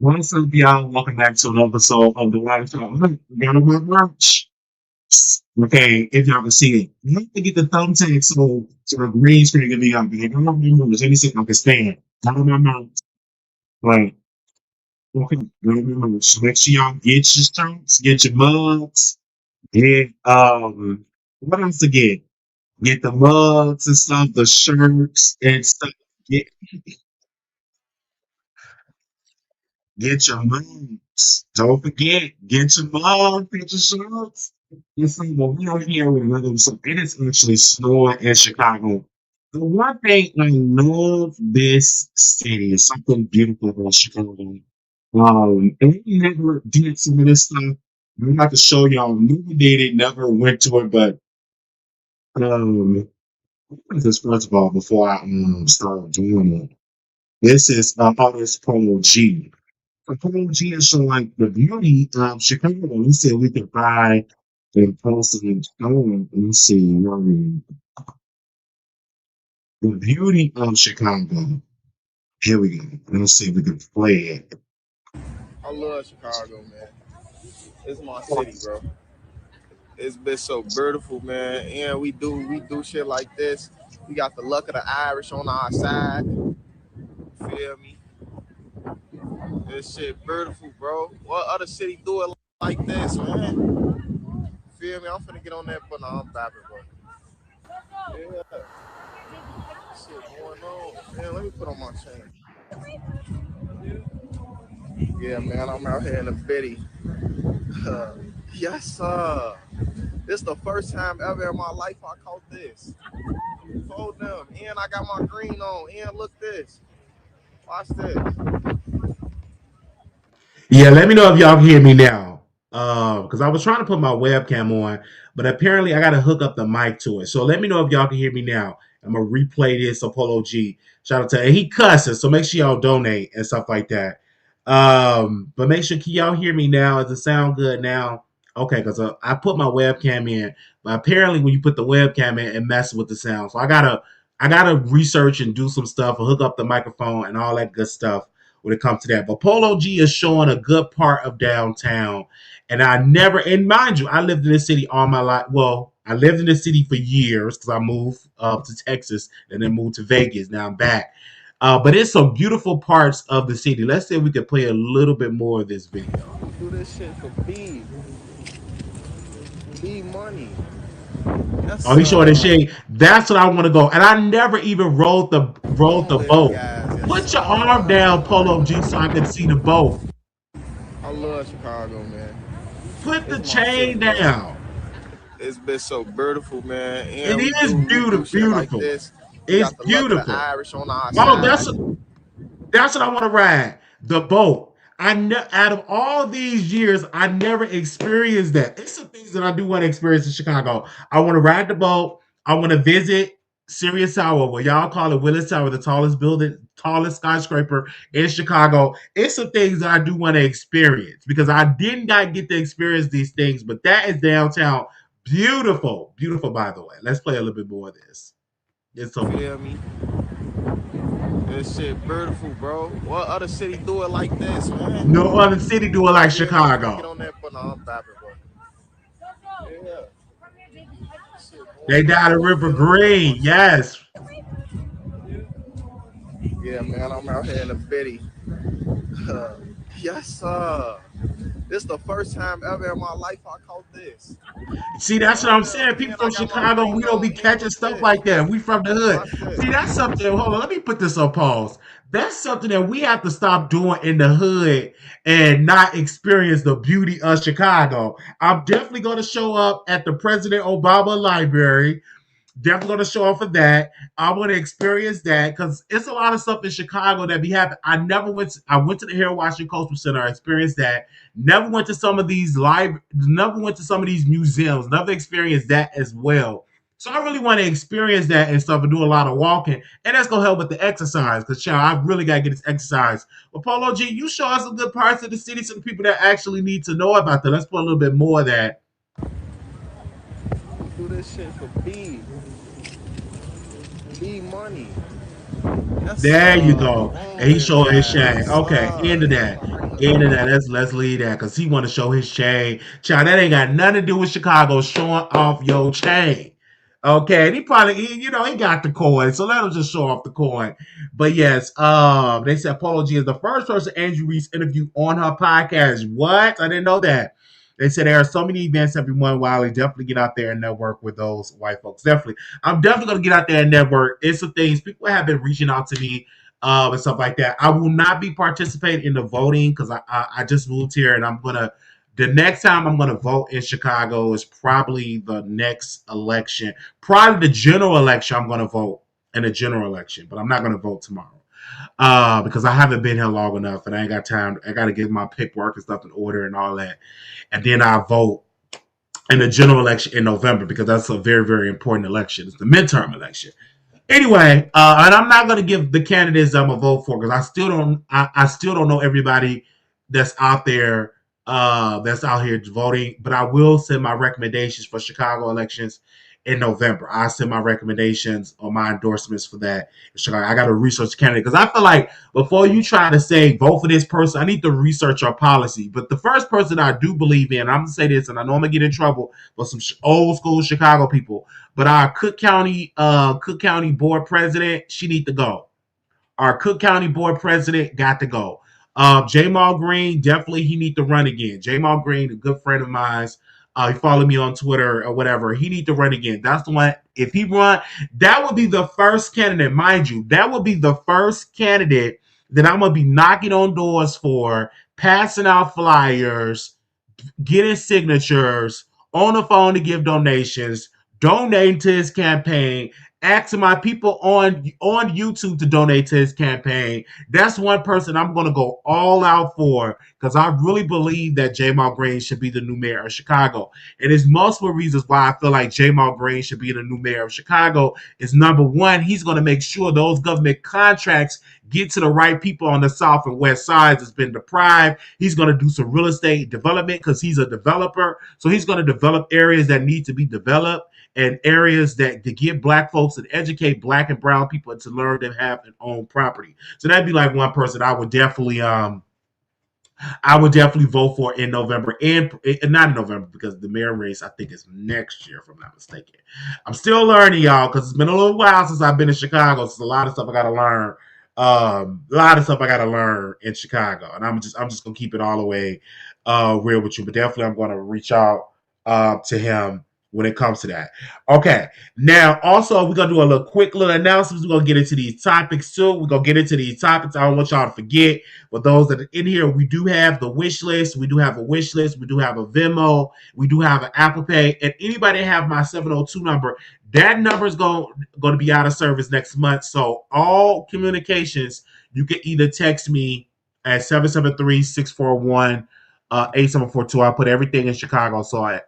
What's up, y'all? Welcome back to another episode of the Lifestyle. Got a my merch. Okay, if y'all can see it, you have to get the thumbtack so the green screen can be up. I don't remember. Let me see if I can stand. Got on my mouth. Right. Okay, got on my merch. So make sure y'all get your shirts, get your mugs, get what else to get? Get the mugs and stuff, the shirts and stuff. Get Get your mugs. Don't forget, get your mugs, get your shirts. You see, well, we are here with another, so it is actually snowing in Chicago. The one thing I love this city is something beautiful about Chicago. And we never did some of this stuff. I'm about to show y'all. Never did it, never went to it, but what is this first of all before I start doing it? This is artist Polo G. Apology is so like the beauty of Chicago. We said we could buy and post it in stone. Let me see. The beauty of Chicago. Here we go. Let's see if we can play it. I love Chicago, man. It's my city, bro. It's been so beautiful, man. And we do shit like this. We got the luck of the Irish on our side. Feel me? This shit beautiful, bro. What other city do it like this, man? Feel me? I'm finna get on that, but no, I'm bapping, bro. Yeah, shit going on. Man, let me put on my chain. Yeah, man, I'm out here in the bitty. Yes, sir. This the first time ever in my life I caught this. Hold them. And I got my green on. And look this. Watch this. Yeah, let me know if y'all can hear me now. Because I was trying to put my webcam on, but apparently I got to hook up the mic to it. So let me know if y'all can hear me now. I'm gonna replay this Apollo G. Shout out to and he cussing, so make sure y'all donate and stuff like that. But make sure can y'all hear me now? Does it sound good now? Okay, because I put my webcam in, but apparently when you put the webcam in, it messes with the sound. So I gotta research and do some stuff, and hook up the microphone and all that good stuff when it comes to that. But Polo G is showing a good part of downtown. And I never, and mind you, I lived in this city all my life. Well, I lived in this city for years because I moved up to Texas and then moved to Vegas. Now I'm back. But it's some beautiful parts of the city. Let's say we could play a little bit more of this video. We do this shit for B. B money. Oh, Yes, he's showing his shade. That's what I want to go. And I never even rode Long the live boat. guys. Yes, Put your arm down, sir. Polo G, so I can see the boat. I love Chicago, man. Put the It's my city, chain bro. down. It's been so beautiful, man. It And is we do shit like beautiful. this. We It's got the luck of the beautiful. Irish on our Oh, side. that's what I want to ride. The boat. Out of all these years, I never experienced that. It's some things that I do want to experience in Chicago. I want to ride the boat. I want to visit Sirius Tower, where y'all call it Willis Tower, the tallest building, tallest skyscraper in Chicago. It's some things that I do want to experience because I did not get to experience these things, but that is downtown. Beautiful. Beautiful, by the way. Let's play a little bit more of this. It's so Feel beautiful. me? This shit beautiful, bro. What other city do it like this, No man? other city do it like Feel me? I'm finna get Chicago. on that, but no, I'm bapping, bro. Yeah. Shit They going died a on. river Yeah, let me put on my green. chain. Yes. Yeah, man, I'm out here in the bitty. Yes, sir. This the first time ever in my life I caught this. See, that's what I'm Hold up. saying. People And I from got my Chicago, we green don't be on. And catching look stuff this. like that. We from the hood. Watch this. See, that's something. Hold on, let me put this on pause. That's something that we have to stop doing in the hood and not experience the beauty of Chicago. I'm definitely going to show up at the President Obama Library. Definitely going to show up for that. I want to experience that because it's a lot of stuff in Chicago that be happening. I went to the Harold Washington Cultural Center. I experienced that. Never went to some of these Never went to some of these museums. Never experienced that as well. So I really want to experience that and stuff and do a lot of walking, and that's gonna help with the exercise. Cause child, I really gotta get this exercise. But Polo G, you show us some good parts of the city, some people that actually need to know about that. Let's put a little bit more of that. We do this shit for B. B money. Yes, There you sir. go. And he Boom in showing his that. chain. Yes, Okay, into sir. that. Into that. Let's leave that because he want to show his chain. Child, that ain't got nothing to do with Chicago showing off your chain. Okay, and he probably he got the coin, so let him just show off the coin. But yes, they said Polo G is the first person Andrew Reese interviewed on her podcast. What? I didn't know that. They said there are so many events every month. Wiley, definitely get out there and network with those white folks. Definitely. I'm definitely gonna get out there and network. It's some things people have been reaching out to me and stuff like that. I will not be participating in the voting because I just moved here and I'm gonna the next time I'm gonna vote in Chicago is probably the next election. Probably the general election I'm gonna vote in a general election, but I'm not gonna vote tomorrow. Because I haven't been here long enough and I ain't got time. I gotta get my paperwork and stuff in order and all that. And then I vote in the general election in November because that's a very, very important election. It's the midterm election. Anyway, and I'm not going to give the candidates I'm gonna vote for because I still don't know everybody that's out there that's out here voting. But I will send my recommendations for Chicago elections in November. I send my recommendations or my endorsements for that in Chicago. I got to research the candidate because I feel like before you try to say vote for this person, I need to research our policy. But the first person I do believe in, I'm gonna say this, and I know I'm gonna get in trouble for some old school Chicago people. But our Cook County board president, she need to go. Our Cook County board president got to go. Jamal Green, definitely he need to run again. Jamal Green, a good friend of mine. He followed me on Twitter or whatever. He need to run again. That's the one. If he run, that would be the first candidate, mind you. That would be the first candidate that I'm gonna be knocking on doors for, passing out flyers, getting signatures, on the phone to give donations, donating to his campaign, asking my people on YouTube to donate to his campaign. That's one person I'm going to go all out for because I really believe that Jamal Green should be the new mayor of Chicago. And there's multiple reasons why I feel like Jamal Green should be the new mayor of Chicago. Is number one, he's going to make sure those government contracts get to the right people on the south and west sides that's been deprived. He's going to do some real estate development because he's a developer. So he's going to develop areas that need to be developed and areas that to give black folks and educate black and brown people to learn to have and own property. So that'd be like one person I would definitely vote for in November and not in November because the mayor race I think is next year if I'm not mistaken. I'm still learning y'all because it's been a little while since I've been in Chicago. So a lot of stuff I got to learn. A lot of stuff I got to learn in Chicago, and I'm just gonna keep it all the way real with you. But definitely I'm going to reach out to him when it comes to that. Okay. Now, also, we're going to do a quick little announcements. We're going to get into these topics too. We're going to get into these topics. I don't want y'all to forget. For those that are in here, we do have the wish list. We do have a wish list. We do have a Venmo. We do have an Apple Pay. And anybody have my 702 number, that number is going to be out of service next month. So all communications, you can either text me at 773-641 8742. I put everything in Chicago, so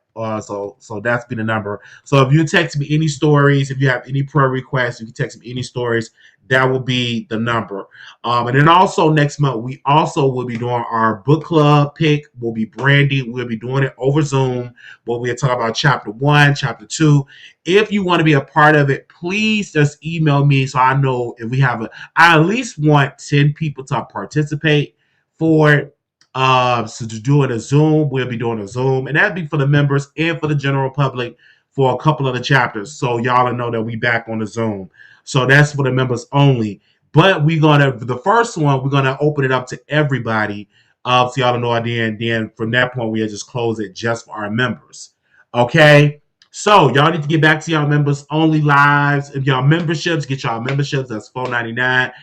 that's been the number. So if you text me any stories, if you have any prayer requests, you can text me any stories. That will be the number. And then also next month, we also will be doing our book club pick. We'll be Brandy. We'll be doing it over Zoom. But we'll talk about chapter 1, chapter 2. If you want to be a part of it, please just email me so I know if we have I at least want 10 people to participate for it. So to do it a Zoom, we'll be doing a Zoom, and that'd be for the members and for the general public for a couple of the chapters. So y'all know that we back on the Zoom. So that's for the members only. But the first one, we're gonna open it up to everybody. So y'all know idea, and then from that point, we'll just close it just for our members. Okay. So y'all need to get back to y'all members only lives. If y'all memberships, get y'all memberships. That's $4.99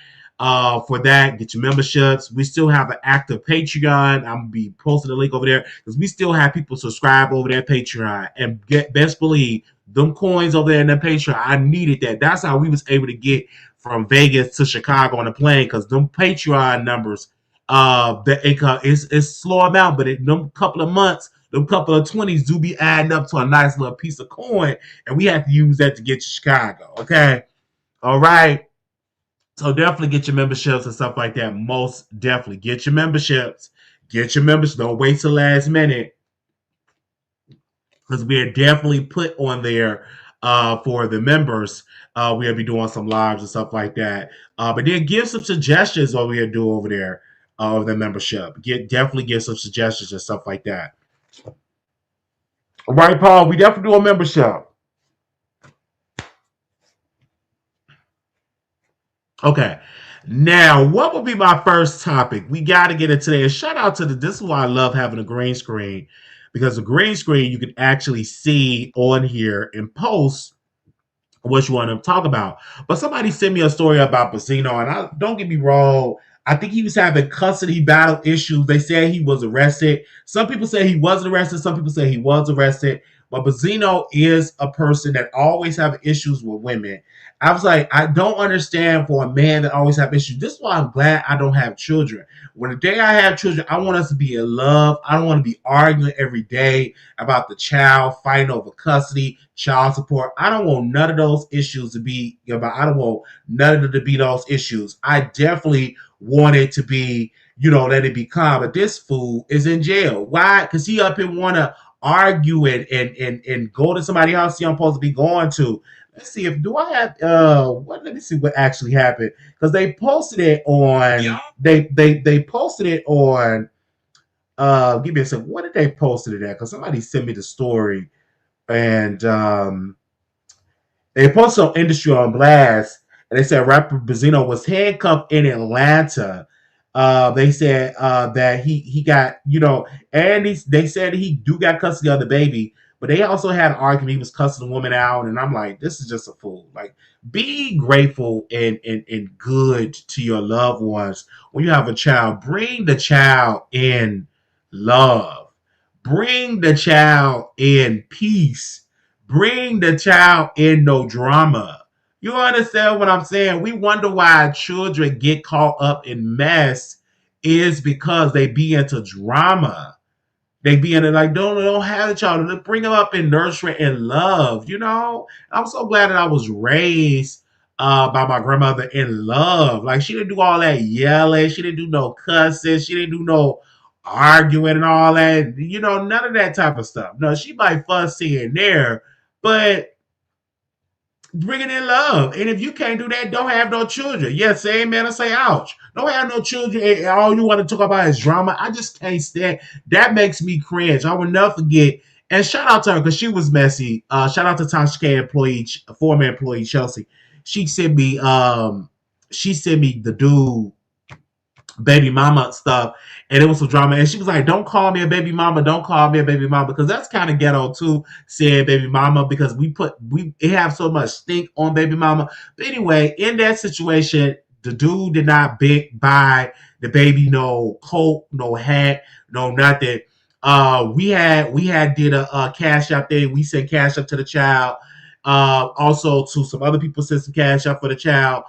for that. Get your memberships. We still have an active Patreon. I'm gonna be posting the link over there because we still have people subscribe over there Patreon. And best believe them coins over there in the Patreon. I needed that. That's how we was able to get from Vegas to Chicago on a plane because them Patreon numbers, the income is slow amount, but them couple of months. Them couple of 20s do be adding up to a nice little piece of coin, and we have to use that to get to Chicago. Okay, all right. So definitely get your memberships and stuff like that. Most definitely get your memberships. Get your memberships. Don't wait till last minute because we're definitely put on there for the members. We'll be doing some lives and stuff like that. But then give some suggestions what we'll do over there of the membership. Definitely give some suggestions and stuff like that. All right, Paul, we definitely do a membership. Okay. Now, what would be my first topic? We got to get it today. And shout out to this is why I love having a green screen because the green screen you can actually see on here in post what you want to talk about. But somebody sent me a story about Bacino, and I don't get me wrong. I think he was having custody battle issues. They said he was arrested. Some people say he wasn't arrested. Some people say he was arrested. But Bacino is a person that always have issues with women. I was like, I don't understand for a man that always have issues. This is why I'm glad I don't have children. When the day I have children, I want us to be in love. I don't want to be arguing every day about the child, fighting over custody, child support. I don't want none of those issues to be about. I don't want none of them to be those issues. I definitely want it to be, let it be calm. But this fool is in jail. Why? Because he up and want to argue and go to somebody's house I'm supposed to be going to. Let's see if do I have what let me see what actually happened. Because they posted it on they posted it on give me a second. What did they posted it at? Because somebody sent me the story and they posted on Industry on Blast, and they said rapper Benzino was handcuffed in Atlanta. They said that he got and they said he do got custody of the baby, but they also had an argument he was cussing the woman out, and I'm like, this is just a fool. Like, be grateful and good to your loved ones when you have a child. Bring the child in love. Bring the child in peace. Bring the child in no drama. You understand what I'm saying? We wonder why children get caught up in mess is because they be into drama. They be in it like don't have the child. Bring them up in nurture and love. I'm so glad that I was raised by my grandmother in love. Like she didn't do all that yelling. She didn't do no cussing. She didn't do no arguing and all that. None of that type of stuff. No, she might fuss here and there, but bring it in love. And if you can't do that, don't have no children. Yes, say amen or say ouch. Don't have no children. And all you want to talk about is drama. I just can't stand. That makes me cringe. I will never forget. And shout out to her because she was messy. Shout out to Tasha K employee, former employee Chelsea. She sent me the dude baby mama stuff, and it was some drama. And she was like, "Don't call me a baby mama. Don't call me a baby mama," because that's kind of ghetto too, saying baby mama because we it have so much stink on baby mama. But anyway, in that situation, the dude did not buy the baby no coat, no hat, no nothing. We had did a cash out there. We sent cash up to the child. Also to some other people sent some cash up for the child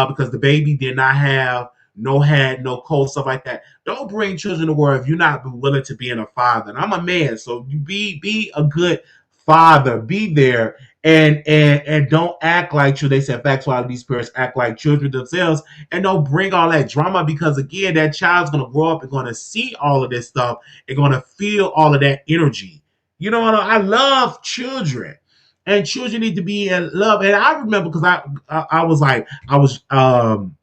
because the baby did not have no hat, no coat, stuff like that. Don't bring children to world if you're not willing to be a father. And I'm a man, so you be a good father. Be there and don't act like you. They said facts why these parents act like children themselves and don't bring all that drama because again, that child's gonna grow up and gonna see all of this stuff and gonna feel all of that energy. I love children. And children need to be in love. And I remember because I was like, I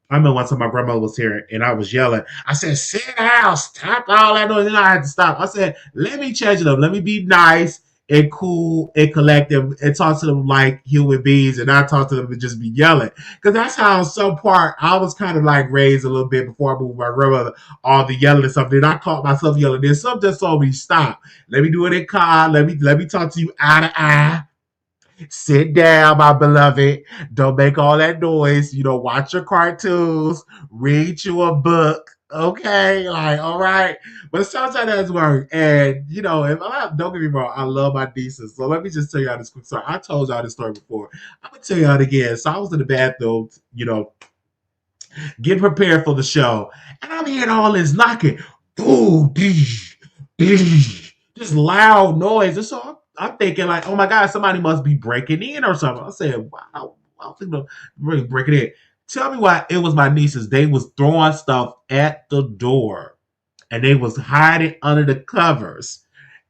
remember one time my grandmother was here and I was yelling. I said, sit down, stop all that noise. And I had to stop. I said, let me change it up. Let me be nice and cool and collective and talk to them like human beings and not talk to them and just be yelling. Because that's how some part I was kind of like raised a little bit before I moved with my grandmother, all the yelling and stuff. Then I caught myself yelling. Then something just told me, stop. Let me do it in car. Let me talk to you eye to eye. Sit down, my beloved. Don't make all that noise. Watch your cartoons, read you a book. Okay, like all right, but sometimes that does work. And if don't get me wrong, I love my nieces. So let me just tell y'all this quick story. I told y'all this story before. I'm gonna tell y'all it again. So I was in the bathroom, getting prepared for the show, and I'm hearing all this knocking, boom, just loud noise. And so I'm thinking like, oh my God, somebody must be breaking in or something. I said, wow, I don't think they're really breaking in. Tell me why it was my nieces. They was throwing stuff at the door and they was hiding under the covers.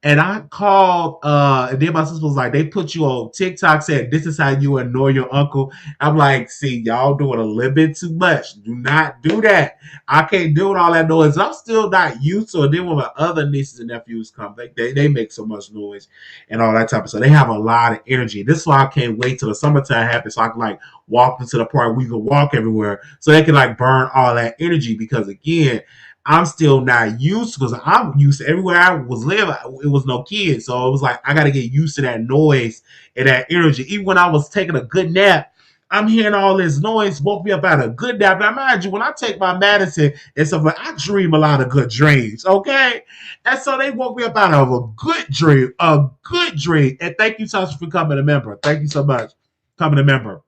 And I called, and then my sister was like, they put you on TikTok, said, this is how you annoy your uncle. I'm like, see, y'all doing a little bit too much. Do not do that. I can't do all that noise. I'm still not used to it. Then when my other nieces and nephews come, they make so much noise and all that type of stuff. They have a lot of energy. This is why I can't wait till the summertime happens so I can like walk into the park. We can walk everywhere so they can like burn all that energy because again, I'm still not used to because I'm used to everywhere I was living. It was no kids, so it was like I got to get used to that noise and that energy. Even when I was taking a good nap, I'm hearing all this noise. Woke me up out of a good nap. Now, mind you, when I take my medicine and stuff like, I dream a lot of good dreams. Okay, and so they woke me up out of a good dream. And thank you, Tasha, for coming a member. Thank you so much, coming a member.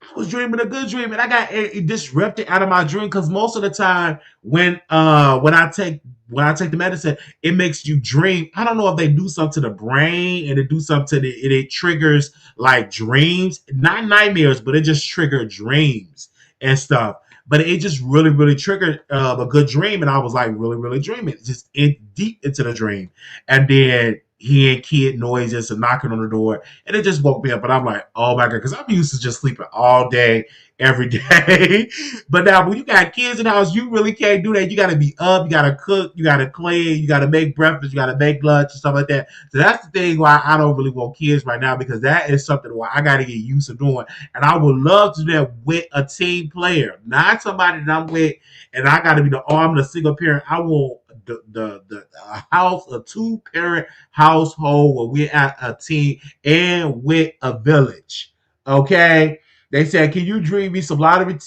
I was dreaming a good dream, and I got it disrupted out of my dream because most of the time when I take the medicine, it makes you dream. I don't know if they do something to the brain and it do something to it triggers like dreams, not nightmares, but it just triggered dreams and stuff. But it just really, really triggered a good dream, and I was like really, really dreaming, just deep into the dream, and then hearing kid noises and knocking on the door, and it just woke me up. But I'm like, oh my god, because I'm used to just sleeping all day, every day. But now when you got kids in the house, you really can't do that. You got to be up, you got to cook, you got to clean, you got to make breakfast, you got to make lunch and stuff like that. So that's the thing why I don't really want kids right now because that is something why I got to get used to doing. And I would love to do that with a team player, not somebody that I'm with, and I got to be I'm the single parent. I want the house, a 2-parent household where we're at a team and with a village. Okay. They said, can you dream me some lottery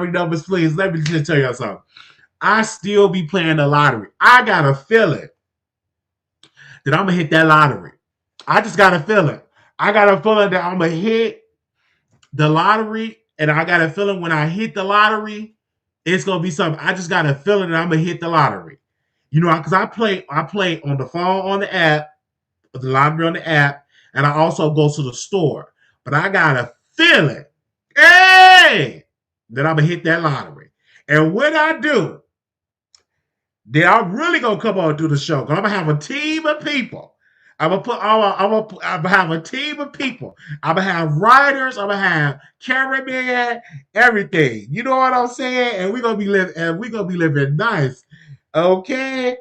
numbers, please? Let me just tell you something. I still be playing the lottery. I got a feeling that I'm going to hit that lottery. I just got a feeling. I got a feeling that I'm going to hit the lottery. And I got a feeling when I hit the lottery, it's going to be something. I just got a feeling that I'm going to hit the lottery. You know, because I play on the phone, on the app, the lottery on the app, and I also go to the store. But I got a feeling, hey, that I'm gonna hit that lottery. And when I do, then I'm really gonna come on and do the show. Cause I'm gonna have a team of people. I'm gonna have a team of people. I'm gonna have writers. I'm gonna have cameraman, everything. You know what I'm saying? And we're gonna be living nice. Okay.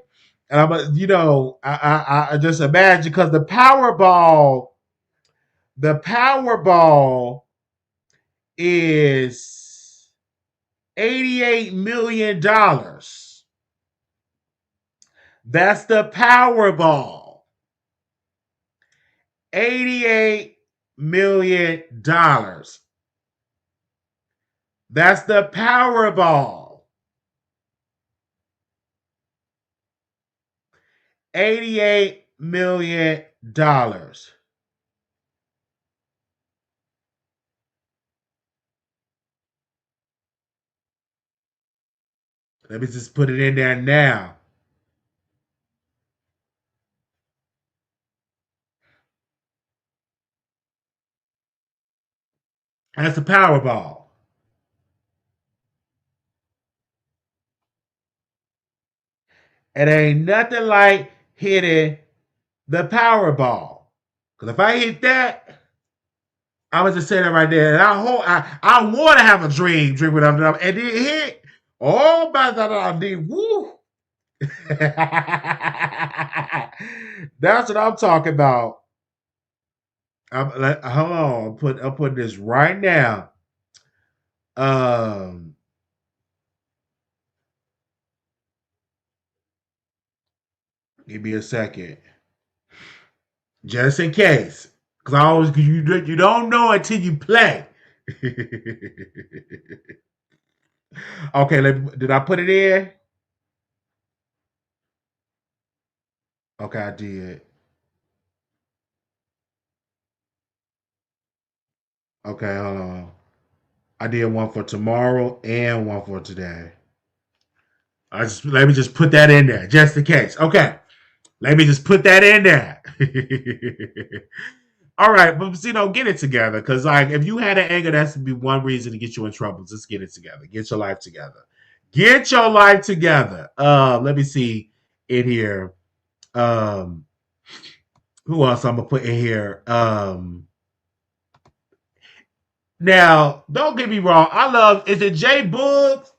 And I just imagine because the Powerball is $88 million. That's the Powerball. $88 million. That's the Powerball. $88 million. Let me just put it in there now. That's the Powerball. It ain't nothing like hitting the Powerball. Because if I hit that, I was just saying that right there. And I want to have a dream with them, and then hit. Oh my God, I need woo. That's what I'm talking about. Hold on, I'm putting this right now. Um, Give me a second, just in case, because I always you don't know until you play. Okay, did I put it in? Okay, I did. Okay, hold on. I did one for tomorrow and one for today. Let me just put that in there just in case. Okay, let me just put that in there. All right, but get it together because like if you had an anger, that's to be one reason to get you in trouble. Just get it together. Get your life together. Get your life together. Let me see in here. Who else I'm gonna put in here? Now, don't get me wrong. I love. Is it Jay Buggs?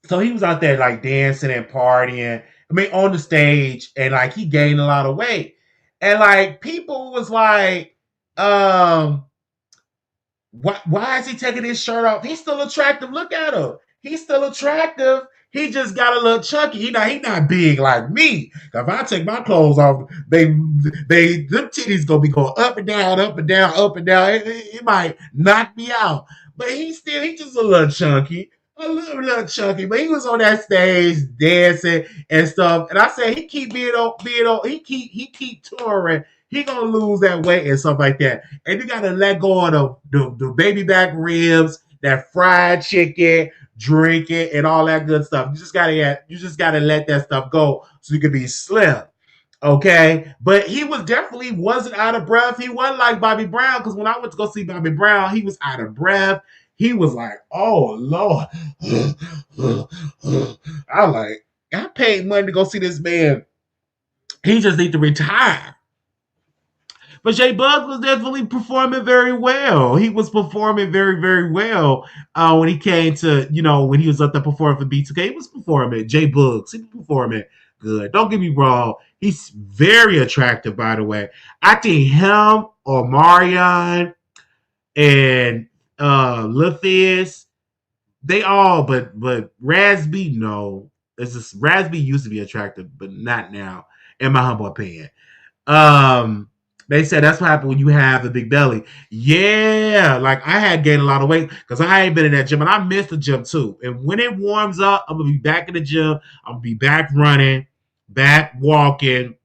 So he was out there like dancing and partying. I mean, on the stage, and like he gained a lot of weight, and like people was like, um, why is he taking his shirt off? He's still attractive. Look at him. He's still attractive. He just got a little chunky. He not big like me. If I take my clothes off, them titties gonna be going up and down, up and down, up and down. It might knock me out. But he just a little chunky. A little chunky, but he was on that stage dancing and stuff. And I said he keep he keep touring. He gonna lose that weight and stuff like that. And you gotta let go of the baby back ribs, that fried chicken, drink it, and all that good stuff. You just gotta let that stuff go so you can be slim. Okay, but he was definitely wasn't out of breath. He wasn't like Bobby Brown because when I went to go see Bobby Brown, he was out of breath. He was like, "Oh Lord," I like I paid money to go see this man. He just need to retire. But Jay Bugs was definitely performing very well. He was performing very, very well when he came to, when he was up there performing for B2K. He was performing. Jay Bugs, he was performing good. Don't get me wrong. He's very attractive, by the way. I think him or Marion and Luthius, they all, but Rasby, no. It's just Rasby used to be attractive, but not now, in my humble opinion. Um, they said that's what happened when you have a big belly. Yeah, like I had gained a lot of weight because I ain't been in that gym and I missed the gym too. And when it warms up, I'm gonna be back in the gym. I'm gonna be back running, back walking.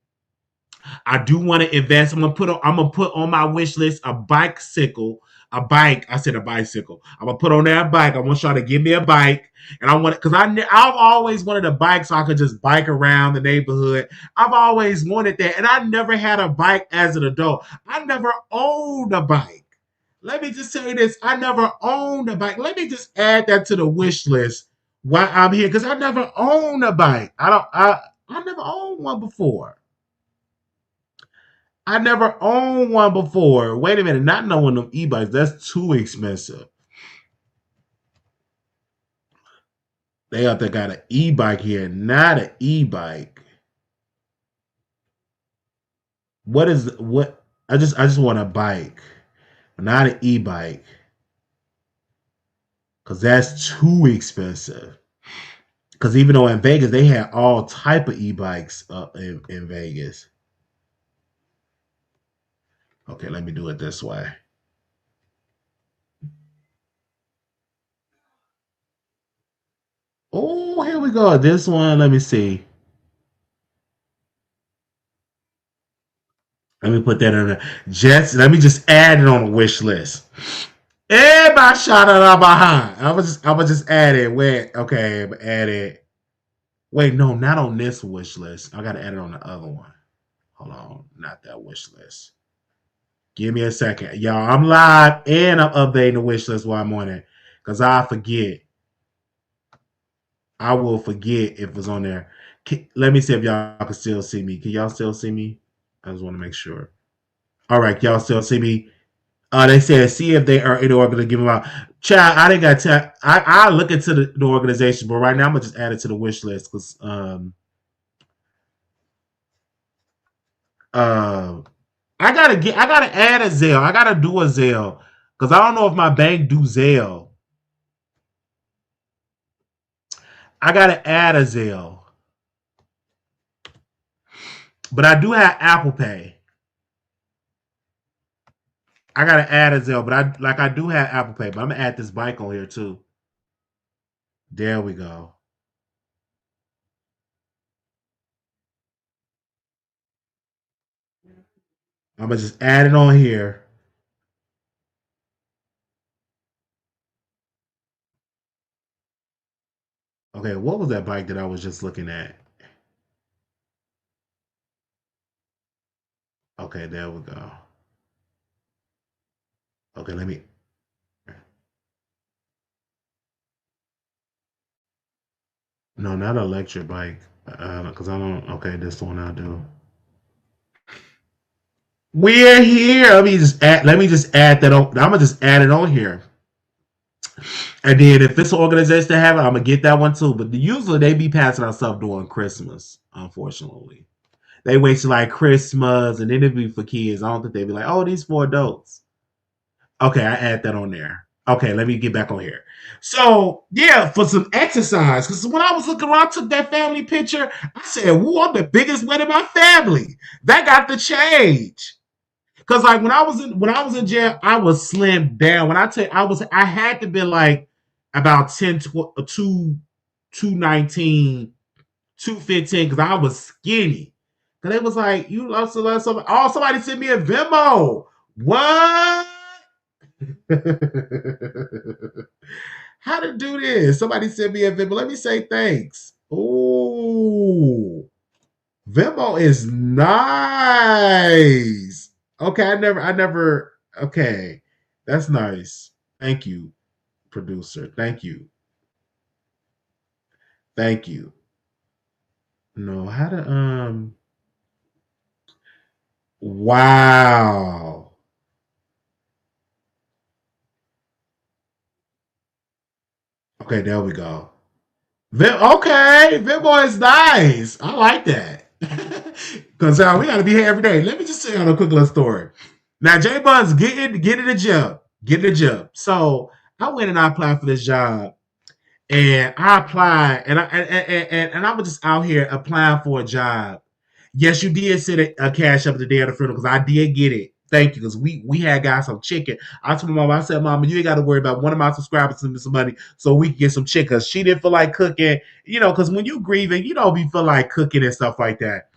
I do want to invest. I'm gonna put on my wish list a bicycle. A bike. I said a bicycle. I'm gonna put on that bike. I want y'all to give me a bike, and I want it because I've always wanted a bike so I could just bike around the neighborhood. I've always wanted that, and I never had a bike as an adult. I never owned a bike. Let me just say this: I never owned a bike. Let me just add that to the wish list while I'm here because I never owned a bike. I never owned one before. I never owned one before. Wait a minute, not knowing them e-bikes, that's too expensive. They out there got an e-bike here, not an e-bike. What? I just want a bike, not an e-bike, because that's too expensive. Because even though in Vegas they had all type of e-bikes in Vegas. Okay, let me do it this way. Oh, here we go. This one, let me see. Let me put that on the Jets. Let me just add it on the wish list. Everybody shot it out behind. I was just add it. Wait, okay, add it. Wait, no, not on this wish list. I gotta add it on the other one. Hold on, not that wish list. Give me a second. Y'all, I'm live and I'm updating the wish list while I'm on it. Cause I forget. I will forget if it's on there. Let me see if y'all can still see me. Can y'all still see me? I just want to make sure. All right, y'all still see me? They said see if they are in order to give them out. Child, I didn't got time. I look into the organization, but right now I'm gonna just add it to the wish list because uh I gotta add a Zelle. I gotta do a Zelle because I don't know if my bank do Zelle. I gotta add a Zelle, but I do have Apple Pay. I gotta add a Zelle, but I do have Apple Pay, but I'm gonna add this bike on here too. There we go. I'm gonna just add it on here. Okay, what was that bike that I was just looking at? Okay, there we go. Okay, let me. No, not an electric bike. Because I don't. Okay, this one I'll do. We're here. Let me just add that on. I'm gonna just add it on here. And then if it's an organization to have it, I'm gonna get that one too. But usually they be passing out stuff during Christmas, unfortunately. They wait till like Christmas and then it'd be for kids. I don't think they'd be like, oh, these for adults. Okay, I add that on there. Okay, let me get back on here. So yeah, for some exercise, because when I was looking around, I took that family picture. I said, "Whoa, I'm the biggest one in my family." That got to change. Cause like when I was in jail, I was slimmed down. When I tell you, I had to be like about 10, 219, 215, because I was skinny. Cause they was like, you lost to love somebody. Oh, somebody sent me a Venmo. What? How to do this? Somebody sent me a Venmo. Let me say thanks. Ooh. Venmo is nice. Okay, okay. That's nice. Thank you, producer. Thank you. Thank you. No, how to, wow. Okay, there we go. Okay, Venmo is nice. I like that. Because we got to be here every day. Let me just tell you a quick little story. Now, J Buns, get in the gym. Get in the gym. So I went and I applied for this job. And I applied, and I was just out here applying for a job. Yes, you did send a cash up the day of the funeral because I did get it. Thank you, because we had got some chicken. I told my mom, I said, "Mama, you ain't got to worry about one of my subscribers sending me some money so we can get some chicken." Cause she didn't feel like cooking, because when you grieving, you don't be feel like cooking and stuff like that.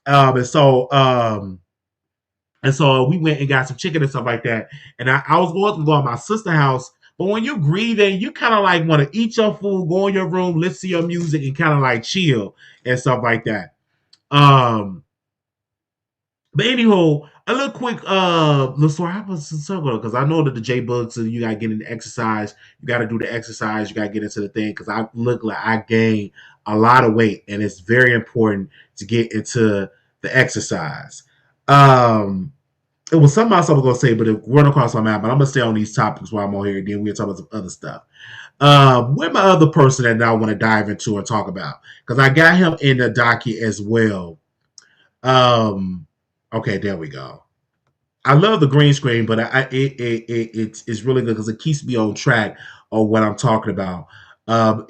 Um, and so um, and so we went and got some chicken and stuff like that. And I was going to go to my sister's house. But when you grieving, you kind of like want to eat your food, go in your room, listen to your music, and kind of like chill and stuff like that. Um, but anyhow, a little quick little story. I was so good because I know that the J Bugs, so you gotta get into exercise, you gotta do the exercise, you gotta get into the thing because I look like I gained a lot of weight, and it's very important to get into the exercise. Um, it was something else I was gonna say, but it run across my mind. But I'm gonna stay on these topics while I'm on here, and then we'll talk about some other stuff. Where my other person that I want to dive into and talk about because I got him in the docket as well. Um, okay, there we go. I love the green screen, but it's really good because it keeps me on track of what I'm talking about.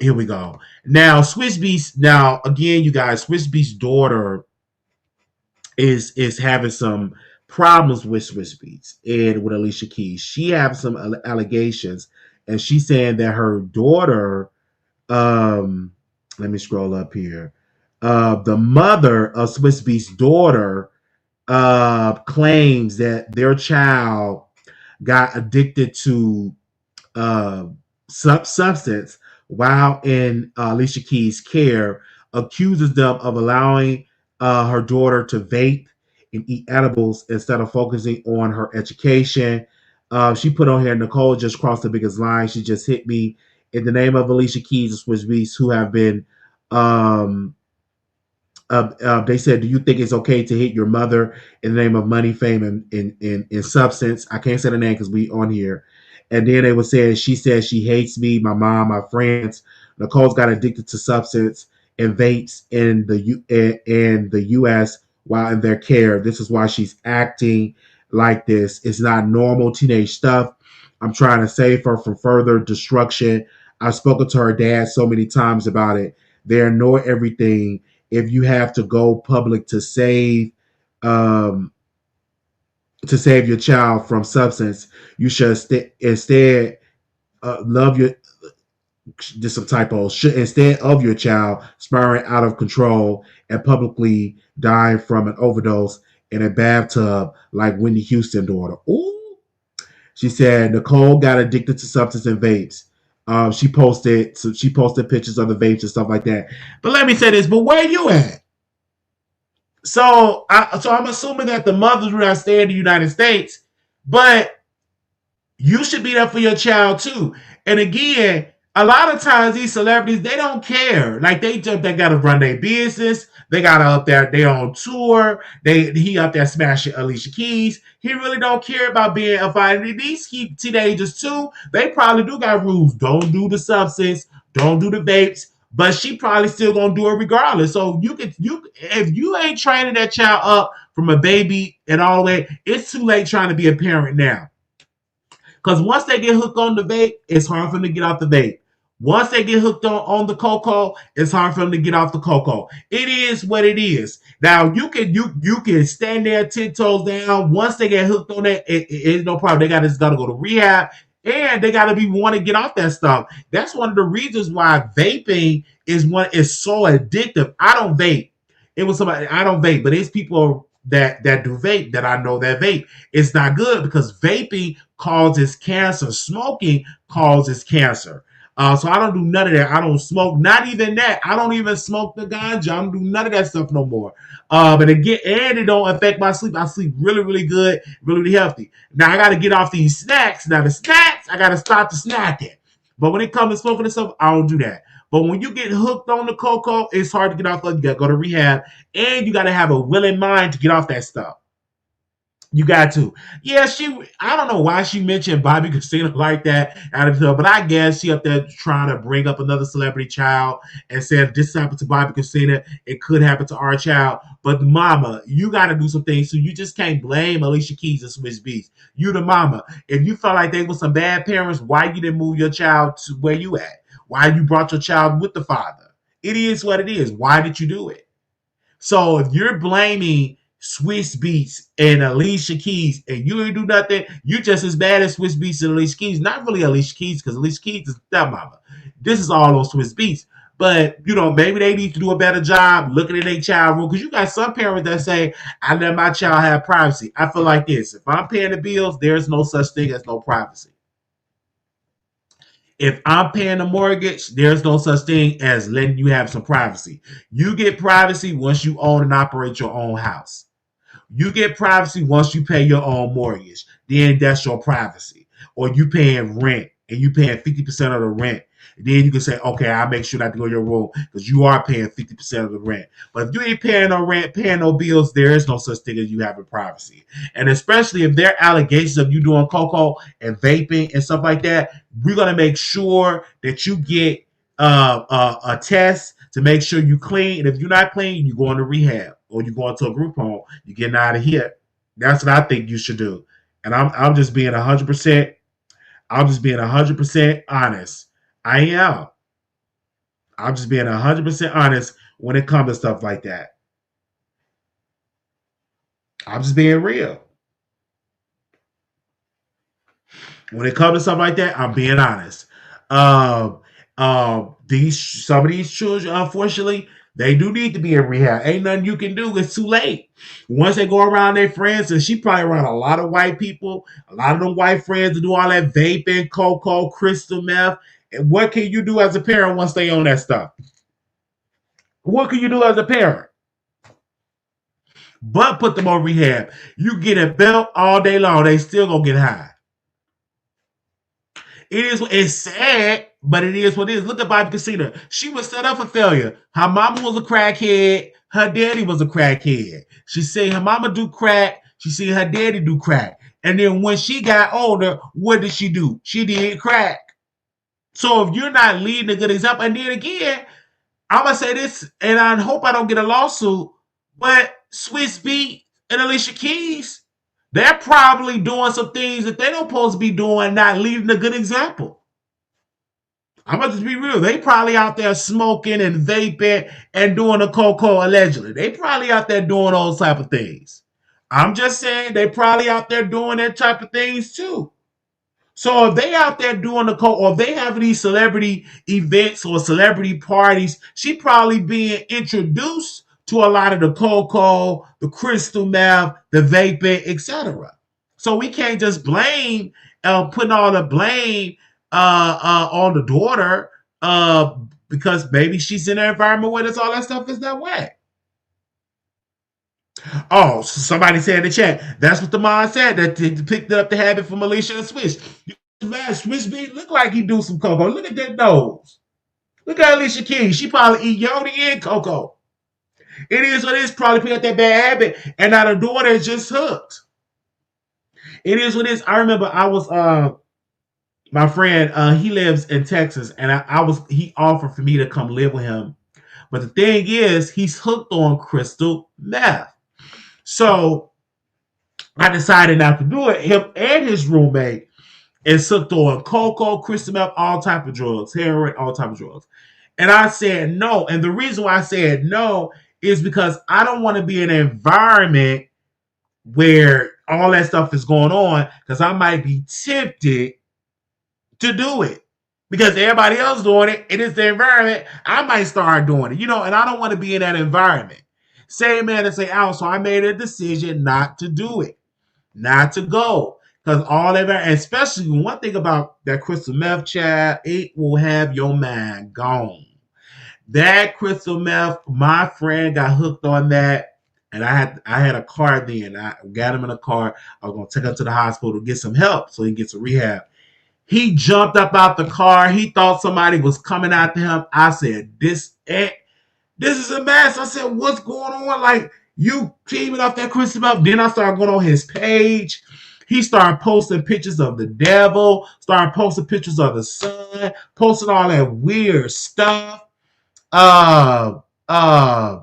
Here we go. Now, Swizz Beast. Now, again, you guys, Swizz Beast's daughter is having some problems with Swiss Beats and with Alicia Keys. She has some allegations, and she's saying that her daughter. Um, Let me scroll up here. The mother of Swiss Beats' daughter claims that their child got addicted to uh, substance while in Alicia Keys' care, accuses them of allowing her daughter to vape and eat edibles instead of focusing on her education. She put on here, Nicole just crossed the biggest line. She just hit me in the name of Alicia Keys and Swizz Beatz, who have been um, they said, "Do you think it's okay to hit your mother in the name of money, fame, and substance?" I can't say the name because we on here. And then they were saying, "She says she hates me, my mom, my friends." Nicole's got addicted to substance and vapes in the U.S. while in their care. This is why she's acting like this. It's not normal teenage stuff. I'm trying to save her from further destruction. I've spoken to her dad so many times about it. They ignore everything. If you have to go public um, to save your child from substance, you should instead love your just some typos should instead of your child spiraling out of control and publicly dying from an overdose in a bathtub like Whitney Houston daughter. Ooh, she said Nicole got addicted to substance and vapes. She posted pictures of the vapes and stuff like that. But let me say this, but where you at? So I'm assuming that the mothers will not stay in the United States, but you should be there for your child too. And again, A lot of times these celebrities they don't care. Like they gotta run their business. They gotta up there they on tour. He up there smashing Alicia Keys. He really don't care about being a fighter. These teenagers too. They probably do got rules. Don't do the substance. Don't do the vapes. But she probably still gonna do it regardless. So you if you ain't training that child up from a baby and all the way, it's too late trying to be a parent now. Because once they get hooked on the vape, it's hard for them to get off the vape. Once they get hooked on the CoCo, it's hard for them to get off the CoCo. It is what it is. Now you can stand there 10 toes down. Once they get hooked on that, it's no problem. They gotta go to rehab and they gotta be want to get off that stuff. That's one of the reasons why vaping is so addictive. I don't vape. It was somebody I don't vape, but it's people that do vape that I know that vape. It's not good because vaping causes cancer. Smoking causes cancer. So I don't do none of that. I don't smoke. Not even that. I don't even smoke the ganja. I don't do none of that stuff no more. But again, and it don't affect my sleep. I sleep really, really good, really, really healthy. Now I got to get off these snacks. Now the snacks, I got to stop the snacking. But when it comes to smoking and stuff, I don't do that. But when you get hooked on the CoCo, it's hard to get off. You got to go to rehab, and you got to have a willing mind to get off that stuff. You got to. Yeah, I don't know why she mentioned Bobby Christina like that out of her, but I guess she up there trying to bring up another celebrity child and said this happened to Bobby Christina, it could happen to our child. But mama, you got to do some things. So you just can't blame Alicia Keys and Swizz Beatz. You the mama. If you felt like they were some bad parents, why you didn't move your child to where you at? Why you brought your child with the father? It is what it is. Why did you do it? So if you're blaming Swizz Beatz and Alicia Keys and you ain't do nothing, you just as bad as Swizz Beatz and Alicia Keys. Not really Alicia Keys because Alicia Keys is that mama. This is all on Swizz Beatz. But maybe they need to do a better job looking at their child room because you got some parents that say, "I let my child have privacy." I feel like this: if I'm paying the bills, there's no such thing as no privacy. If I'm paying the mortgage, there's no such thing as letting you have some privacy. You get privacy once you own and operate your own house. You get privacy once you pay your own mortgage. Then that's your privacy. Or you paying rent and you paying 50% of the rent. Then you can say, okay, I'll make sure not to go to your room because you are paying 50% of the rent. But if you ain't paying no rent, paying no bills, there is no such thing as you having privacy. And especially if there are allegations of you doing CoCo and vaping and stuff like that, we're going to make sure that you get a test to make sure you clean. And if you're not clean, you go into rehab or you go into a group home. You're getting out of here. That's what I think you should do. And I'm just being 100%. I'm just being 100% honest. I am. I'm just being 100% honest when it comes to stuff like that. I'm just being real. When it comes to stuff like that, I'm being honest. Um, these some of these children, unfortunately, they do need to be in rehab. Ain't nothing you can do. It's too late. Once they go around their friends, and she probably around a lot of white people, a lot of them white friends to do all that vaping, CoCo, crystal meth. And what can you do as a parent once they own that stuff? What can you do as a parent? But put them on rehab. You get a belt all day long, they still gonna get high. It's sad, but it is what it is. Look at Bobby Casino. She was set up for failure. Her mama was a crackhead. Her daddy was a crackhead. She said her mama do crack. She said her daddy do crack. And then when she got older, what did she do? She did crack. So if you're not leading a good example, and then again, I'm gonna say this, and I hope I don't get a lawsuit, but Swizz Beatz and Alicia Keys, they're probably doing some things that they don't supposed to be doing, not leading a good example. I'm gonna just be real. They probably out there smoking and vaping and doing the CoCo allegedly. They probably out there doing those type of things. I'm just saying they probably out there doing that type of things too. So if they out there doing the co, or if they have these celebrity events or celebrity parties, she probably being introduced to a lot of the CoCo, the crystal meth, the vaping, etc. So we can't just blame, putting all the blame on the daughter because maybe she's in an environment where this all that stuff is that way. Oh, so somebody said in the chat, that's what the mom said, that they picked up the habit from Alicia and Swizz. Man, Swizz beat look like he do some cocoa. Look at that nose. Look at Alicia Keys. She probably eat Yodi and cocoa. It is what it is. Probably pick up that bad habit, and now the daughter is just hooked. It is what it is. I remember I was my friend. He lives in Texas, and I was he offered for me to come live with him. But the thing is, he's hooked on crystal meth. So I decided not to do it. Him and his roommate is hooked on cocoa, crystal meth, all type of drugs, heroin, all type of drugs. And I said no. And the reason why I said no is because I don't want to be in an environment where all that stuff is going on because I might be tempted to do it. Because everybody else doing it, it is the environment, I might start doing it, and I don't want to be in that environment. Same man to say out, so I made a decision not to do it, not to go. Because all of that, especially one thing about that crystal meth child, it will have your mind gone. That crystal meth, my friend got hooked on that, and I had a car then. I got him in a car. I was gonna take him to the hospital to get some help so he can get some rehab. He jumped up out the car. He thought somebody was coming after him. I said, this is a mess. I said, what's going on? Like, you teaming up that crystal meth. Then I started going on his page. He started posting pictures of the devil, started posting pictures of the sun, posting all that weird stuff. Uh, uh,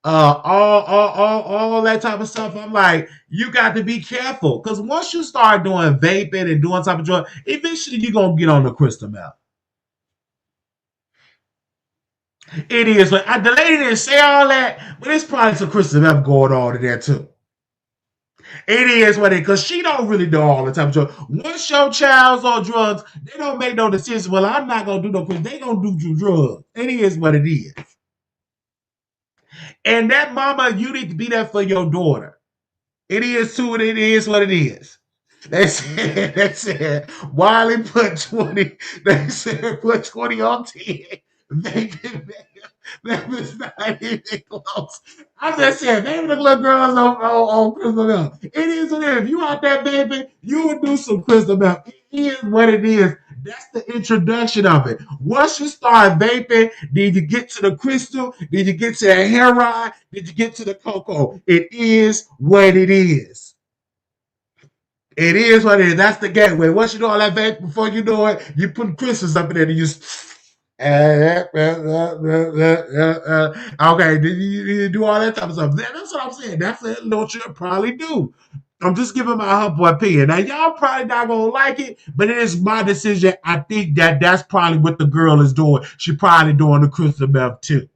all that type of stuff. I'm like, you got to be careful because once you start doing vaping and doing type of drug, eventually you're gonna get on the crystal meth. It is, but the lady didn't say all that, but it's probably some crystal meth going on in there too. It is what it because she don't really do all the time of drugs. Once your child's on drugs, they don't make no decision. Well, I'm not gonna do no crystal. They gonna do drugs. It is what it is. And that mama, you need to be there for your daughter. It is too, and it is what it is. They said, Wiley put 20, they said put 20 on 10. That was not even close. I just said, maybe the little girls on crystal meth. It is what it is. If you out there, baby, you would do some crystal meth. It is what it is. That's the introduction of it. Once you start vaping, did you get to the crystal? Did you get to the heroin? Did you get to the cocoa? It is what it is. It is what it is. That's the gateway. Once you do all that vape, before you know it, you put crystals up in there and you okay, you do all that type of stuff. That's what I'm saying. That's what you'll probably do. I'm just giving my humble opinion. Now, y'all probably not gonna like it, but it is my decision. I think that's probably what the girl is doing. She probably doing the crystal meth too.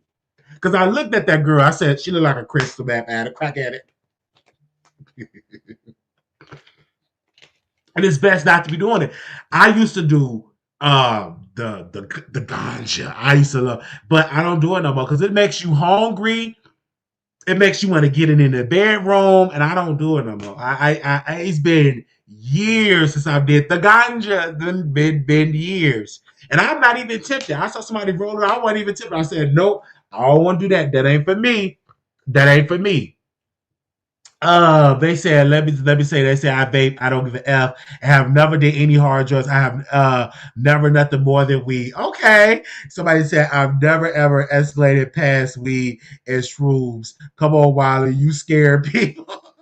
Because I looked at that girl, I said she looked like a crystal meth addict, crack addict. And it's best not to be doing it. I used to do the ganja. I used to love, but I don't do it no more because it makes you hungry. It makes you want to get it in the bedroom, and I don't do it no more. It's been years since I did the ganja. Been years, and I'm not even tempted. I saw somebody roll it. I wasn't even tempted. I said, nope, I don't want to do that. That ain't for me. That ain't for me. They said, let me say, they say I vape, I don't give a F. I have never did any hard drugs. I have never nothing more than weed. Okay. Somebody said I've never ever escalated past weed and shrooms. Come on, Wiley, you scare people.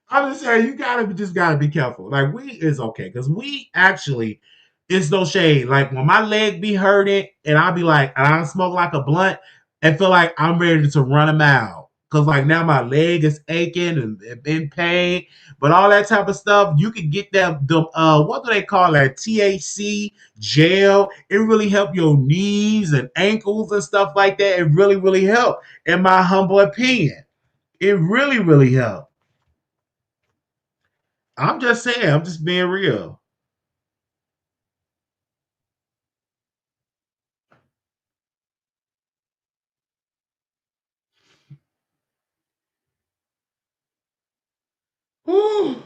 I'm just saying you just gotta be careful. Like weed is okay because we actually it's no shade. Like when my leg be hurting and I'll be like and I smoke like a blunt and feel like I'm ready to run a mile. Cause like now my leg is aching and in pain, but all that type of stuff you can get that the what do they call that THC gel? It really help your knees and ankles and stuff like that. It really help. In my humble opinion, it really help. I'm just saying, I'm just being real. Whew.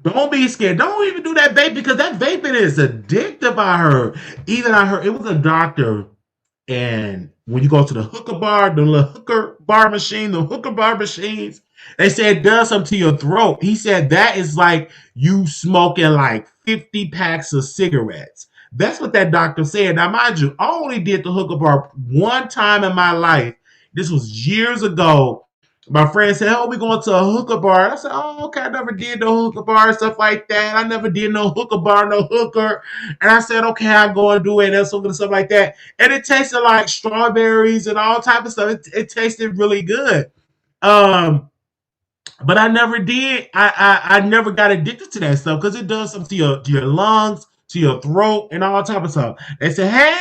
Don't be scared. Don't even do that vape because that vaping is addictive. I heard. Even I heard it was a doctor, and when you go to the hookah bar, the little hookah bar machine, the hookah bar machines, They said it does something to your throat. He said that is like you smoking like 50 packs of cigarettes. That's what that doctor said. Now, mind you, I only did the hookup bar one time in my life. This was years ago. My friend said, "Oh, we going to a hookah bar." I said, "Oh, okay. I never did no hookah bar and stuff like that. I never did no hookah bar, no hooker." And I said, "Okay, I go and do it and stuff like that." And it tasted like strawberries and all type of stuff. It tasted really good. Um, but I never did. I never got addicted to that stuff because it does something to your lungs, to your throat, and all type of stuff. They said, "Hey,"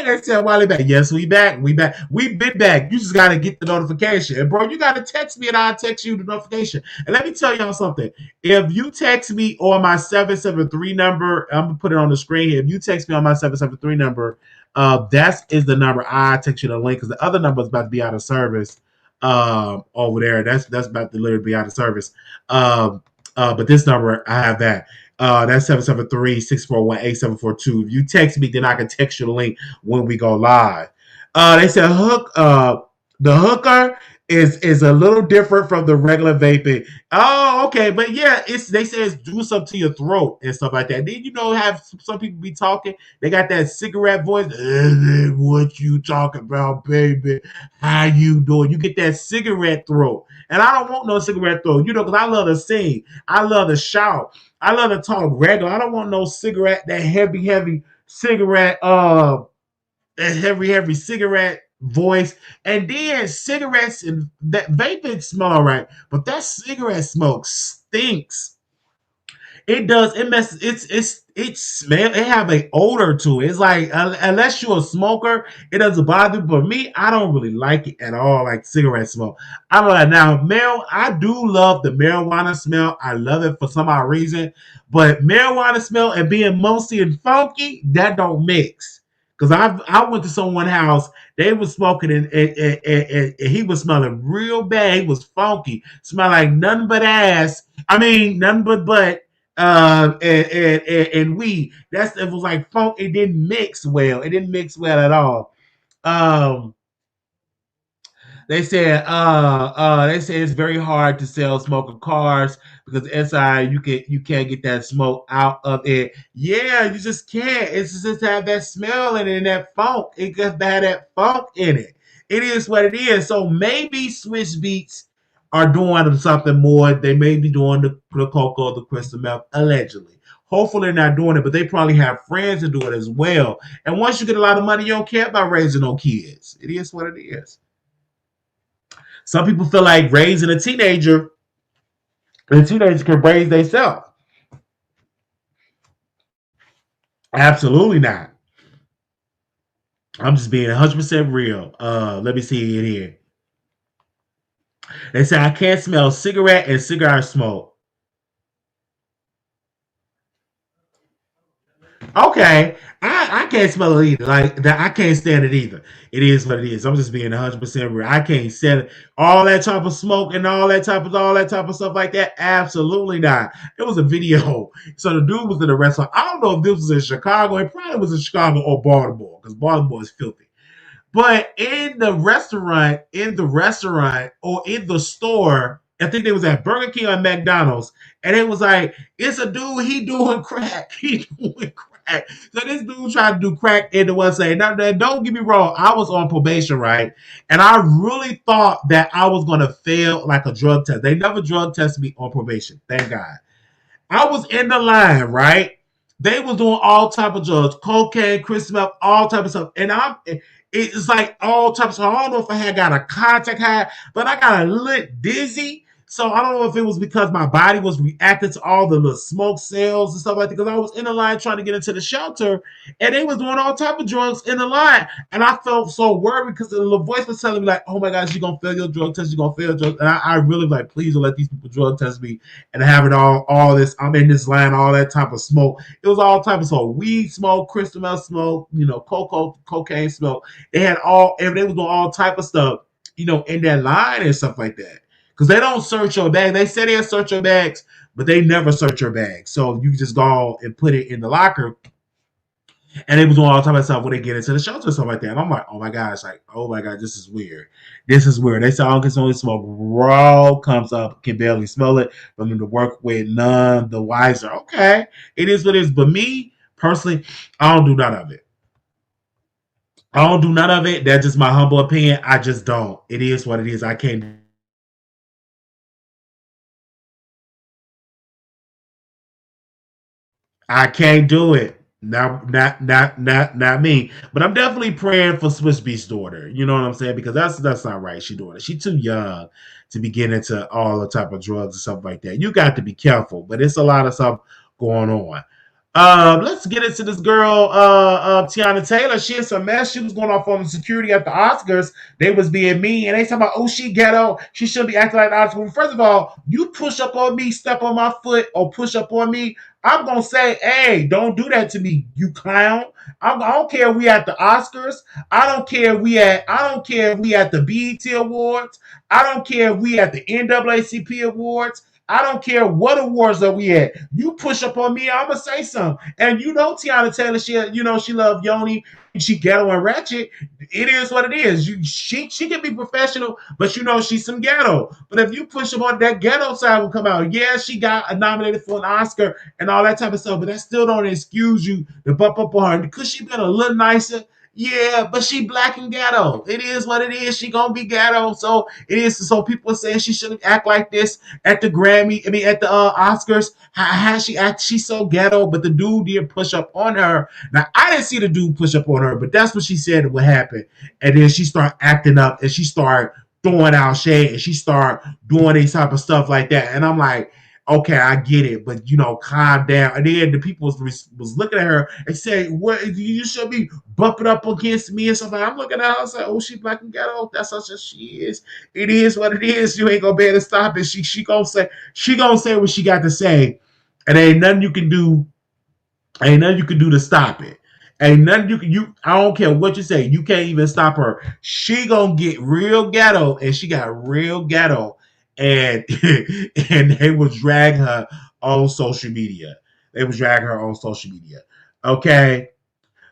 they said, "Wally back." Yes, we back. We back. We been back. You just gotta get the notification, and bro. You gotta text me, and I'll text you the notification. And let me tell y'all something. If you text me on my 773 number, I'm gonna put it on the screen here. If you text me on my 773 number, that is the number I text you the link because the other number is about to be out of service over there. That's about to literally be out of service. But this number, I have that. That's 773-641-8742. If you text me, then I can text you the link when we go live. They said the hooker is a little different from the regular vaping. Oh, okay, but yeah, it's they say it's do something to your throat and stuff like that. Then have some people be talking. They got that cigarette voice. What you talking about, baby? How you doing? You get that cigarette throat. And I don't want no cigarette throat, because I love to sing. I love to shout. I love to talk regular. I don't want no cigarette, that heavy cigarette, that heavy cigarette voice. And then cigarettes and that vaping smell all right, but that cigarette smoke stinks. It does. It messes. It smell. It have an odor to it. It's like unless you're a smoker, it doesn't bother you. But me, I don't really like it at all. Like cigarette smoke. I don't like now. I do love the marijuana smell. I love it for some odd reason. But marijuana smell and being musty and funky, that don't mix. Cause I went to someone's house. They was smoking and he was smelling real bad. He was funky. Smelled like nothing but ass. I mean, nothing but butt and weed. It was like funk. It didn't mix well. It didn't mix well at all. Um, they say it's very hard to sell smoking cars because inside you can't get that smoke out of it. Yeah, you just can't. It's just have that smell in it and that funk. It just have that funk in it. It is what it is. So maybe Swizz Beats are doing something more. They may be doing the CoCo, the crystal meth, allegedly. Hopefully they're not doing it, but they probably have friends that do it as well. And once you get a lot of money, you don't care about raising no kids. It is what it is. Some people feel like raising a teenager can raise themselves. Absolutely not. I'm just being 100% real. Let me see it here. They say I can't smell cigarette and cigar smoke. Okay, I can't smell it either. Like that, I can't stand it either. It is what it is. I'm just being 100% real. I can't stand it. All that type of smoke and all that type of stuff like that. Absolutely not. It was a video. So the dude was in a restaurant. I don't know if this was in Chicago. It probably was in Chicago or Baltimore because Baltimore is filthy. But in the restaurant or in the store, I think they was at Burger King or McDonald's, and it was like, it's a dude, he doing crack. He doing crack. So this dude tried to do crack in the one saying, now, don't get me wrong, I was on probation, right? And I really thought that I was gonna fail like a drug test. They never drug tested me on probation, thank God. I was in the line, right? They was doing all type of drugs, cocaine, crystal meth, all type of stuff. And it's like all types of, I don't know if I had got a contact high, but I got a lit dizzy. So I don't know if it was because my body was reacting to all the little smoke cells and stuff like that. Because I was in the line trying to get into the shelter, and they was doing all type of drugs in the line, and I felt so worried because the little voice was telling me like, "Oh my gosh, you're gonna fail your drug test. You're gonna fail your drug." And I really like, please don't let these people drug test me and have it all this. I'm in this line, all that type of smoke. It was all type of smoke, weed smoke, crystal meth smoke, cocaine smoke. They had they was doing all type of stuff, in that line and stuff like that. Because they don't search your bag. They say they search your bags, but they never search your bag. So you just go and put it in the locker. And they was doing all type of stuff when they get into the shelter and stuff like that. And I'm like, oh my gosh, like, oh my god, this is weird. This is weird. They say all can only smoke raw comes up, can barely smell it, for them to work with none the wiser. Okay, it is what it is. But me personally, I don't do none of it. I don't do none of it. That's just my humble opinion. I just don't. It is what it is. I can't. I can't do it. Not me. But I'm definitely praying for Swiss Beast's daughter. You know what I'm saying? Because that's not right. She doing it. She's too young to be getting into all the type of drugs and stuff like that. You got to be careful. But it's a lot of stuff going on. Let's get into this girl, Teyana Taylor. She is a mess. She was going off on security at the Oscars. They was being mean, and they talking about, oh, she ghetto. She shouldn't be acting like the Oscars. Well, first of all, you push up on me, step on my foot, or push up on me. I'm gonna say, hey, don't do that to me, you clown. I don't care if we at the Oscars. I don't care if we at the BET Awards. I don't care if we at the NAACP Awards. I don't care what awards that we at. You push up on me, I'ma say something. And you know, Teyana Taylor, she love Yoni. She ghetto and ratchet. It is what it is. She can be professional, but you know she's some ghetto. But if you push her on, that ghetto side will come out. Yeah, she got nominated for an Oscar and all that type of stuff, but that still don't excuse you to bump up on her. Because she been a little nicer, yeah, but she black and ghetto. It is what it is. She gonna be ghetto. So it is. So people are saying she shouldn't act like this at the Grammy. I mean, at the Oscars. How she act? She's so ghetto. But the dude did push up on her. Now I didn't see the dude push up on her, but that's what she said would happen. And then she started acting up, and she started throwing out shade, and she started doing these type of stuff like that. And I'm like, okay, I get it, but you know, calm down. And then the people was looking at her and saying, "What you should be bumping up against me and stuff." Like, I'm looking at her, I was like, "Oh, she black and ghetto. That's how she is. It is what it is. You ain't gonna be able to stop it. She gonna say what she got to say, and ain't nothing you can do. Ain't nothing you can do to stop it. Ain't nothing you. I don't care what you say. You can't even stop her. She gonna get real ghetto, and she got real ghetto, and and they will drag her on social media. They will drag her on social media. Okay,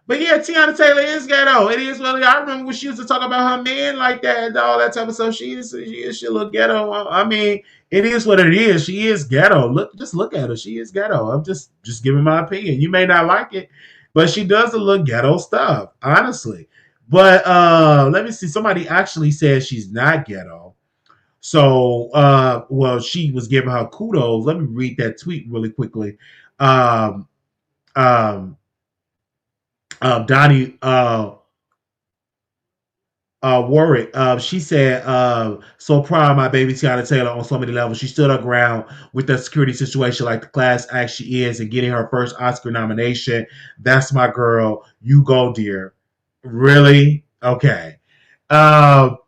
but yeah, Teyana Taylor is ghetto. It is really. I remember when she used to talk about her men like that and all that type of stuff. She look ghetto. I mean, it is what it is. She is ghetto. Just look at her. She is ghetto. I'm just giving my opinion. You may not like it, but she does a little ghetto stuff, honestly. But let me see. Somebody actually said she's not ghetto. So, well, she was giving her kudos. Let me read that tweet really quickly. Um, um, Donnie Warwick, she said, so proud of my baby Teyana Taylor on so many levels. She stood her ground with the security situation like the class act she is and getting her first Oscar nomination. That's my girl. You go, dear. Really? Okay. Um,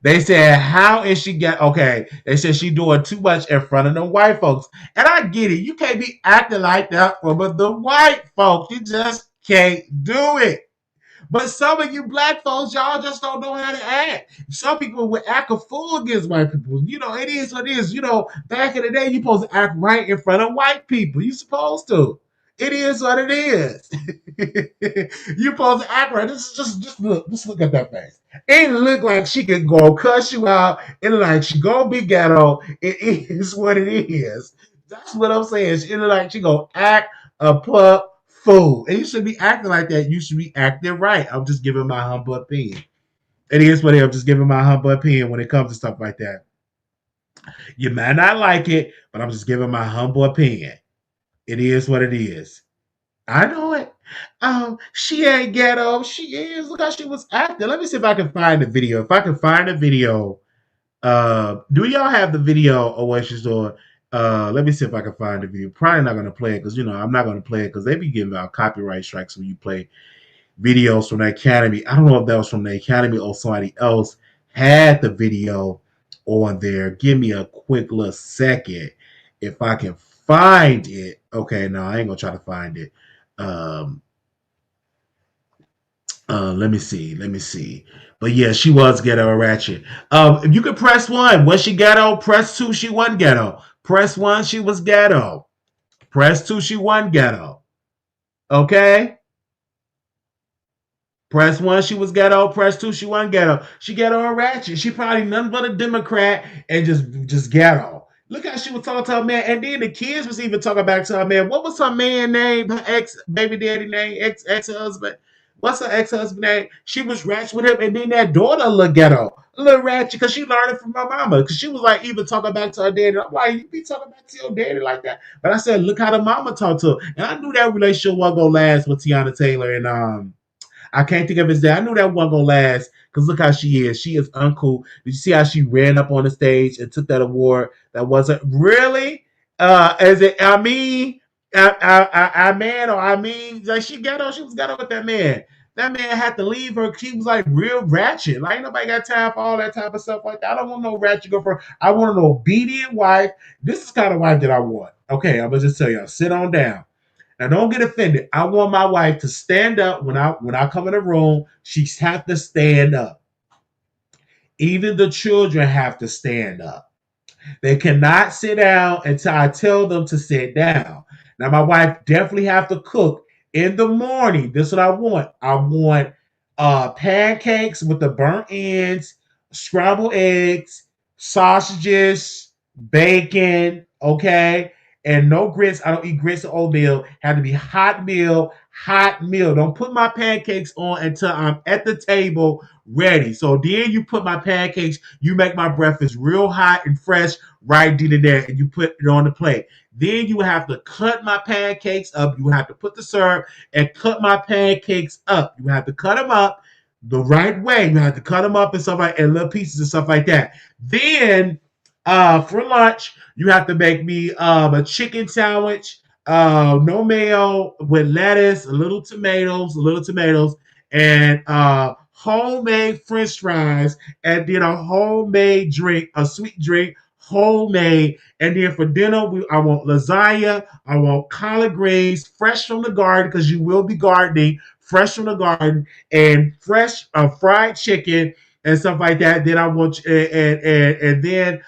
they said, how is she get okay? They said she doing too much in front of the white folks. And I get it. You can't be acting like that for the white folks. You just can't do it. But some of you black folks, y'all just don't know how to act. Some people would act a fool against white people. You know, it is what it is. You know, back in the day, you supposed to act right in front of white people. You supposed to. It is what it is. You supposed to act right. Just look at that face. It look like she can go cuss you out. It look like she gonna be ghetto. It is what it is. That's what I'm saying. It look like she gonna act a pup fool. And you should be acting like that. You should be acting right. I'm just giving my humble opinion. It is what it is. I'm just giving my humble opinion when it comes to stuff like that. You might not like it, but I'm just giving my humble opinion. It is what it is. I know it. She ain't ghetto. She is. Look how she was acting. Let me see if I can find the video. If I can find the video, do y'all have the video of what she's doing? Let me see if I can find the video. Probably not gonna play it because I'm not gonna play it because they be giving out copyright strikes when you play videos from the Academy. I don't know if that was from the Academy or somebody else had the video on there. Give me a quick little second if I can find it. Okay, no, I ain't gonna try to find it. Um, let me see. Let me see. But yeah, she was ghetto ratchet. If you could press one, was she ghetto? Press two, she wasn't ghetto. Press one, she was ghetto. Press two, she wasn't ghetto. Okay? Press one, she was ghetto. Press two, she wasn't ghetto. She ghetto and ratchet. She probably nothing but a Democrat and just ghetto. Look how she was talking to her man, and then the kids was even talking back to her man. What was her man name? Her ex baby daddy name, ex husband. What's her ex husband name? She was ratchet with him, and then that daughter looked ghetto, a little ratchet because she learned it from her mama. Because she was like even talking back to her daddy. I'm like, you be talking back to your daddy like that? But I said, look how the mama talked to her, and I knew that relationship wasn't gonna last with Teyana Taylor and I can't think of his name. I knew that wasn't gonna last because look how she is. She is uncool. Did you see how she ran up on the stage and took that award? That wasn't really. As it, I mean, I man, or I mean, like she ghetto. She was ghetto with that man. That man had to leave her. She was like real ratchet. Like ain't nobody got time for all that type of stuff like that. I don't want no ratchet girlfriend. I want an obedient wife. This is the kind of wife that I want. Okay, I'm gonna just tell y'all. Sit on down. Now don't get offended. I want my wife to stand up when I come in the room. She has to stand up. Even the children have to stand up. They cannot sit down until I tell them to sit down. Now my wife definitely have to cook in the morning. This is what I want. I want pancakes with the burnt ends, scrambled eggs, sausages, bacon, okay? And no grits. I don't eat grits or oatmeal. Have to be hot meal, hot meal. Don't put my pancakes on until I'm at the table ready. So then you put my pancakes, you make my breakfast real hot and fresh right then and there, and you put it on the plate. Then you have to cut my pancakes up. You have to put the syrup and cut my pancakes up. You have to cut them up the right way. You have to cut them up and stuff like and little pieces and stuff like that. Then for lunch, you have to make me a chicken sandwich, no mayo with lettuce, a little tomatoes, and homemade French fries, and then a homemade drink, a sweet drink, homemade. And then for dinner, I want lasagna, I want collard greens, fresh from the garden, because you will be gardening, fresh from the garden, and fresh fried chicken and stuff like that. Then I want and then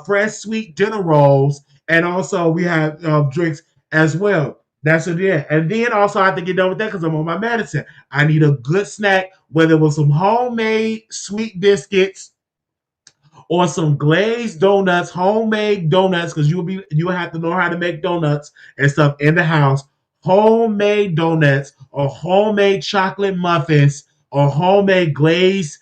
fresh sweet dinner rolls, and also we have drinks as well. That's it. Yeah. And then also I have to get done with that because I'm on my medicine. I need a good snack, whether it was some homemade sweet biscuits or some glazed donuts, homemade donuts, because you have to know how to make donuts and stuff in the house. Homemade donuts or homemade chocolate muffins or homemade glazed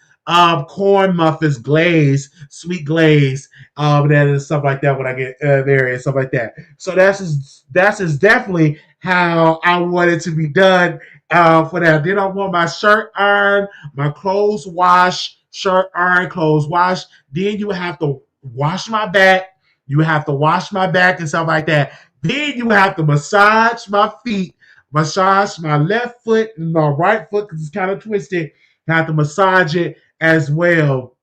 corn muffins, glaze, sweet glaze, and stuff like that when I get there and stuff like that. So that's just definitely how I want it to be done for that. Then I want my shirt ironed, my clothes washed, shirt iron, clothes washed. Then you have to wash my back. You have to wash my back and stuff like that. Then you have to massage my feet, massage my left foot and my right foot because it's kind of twisted. You have to massage it as well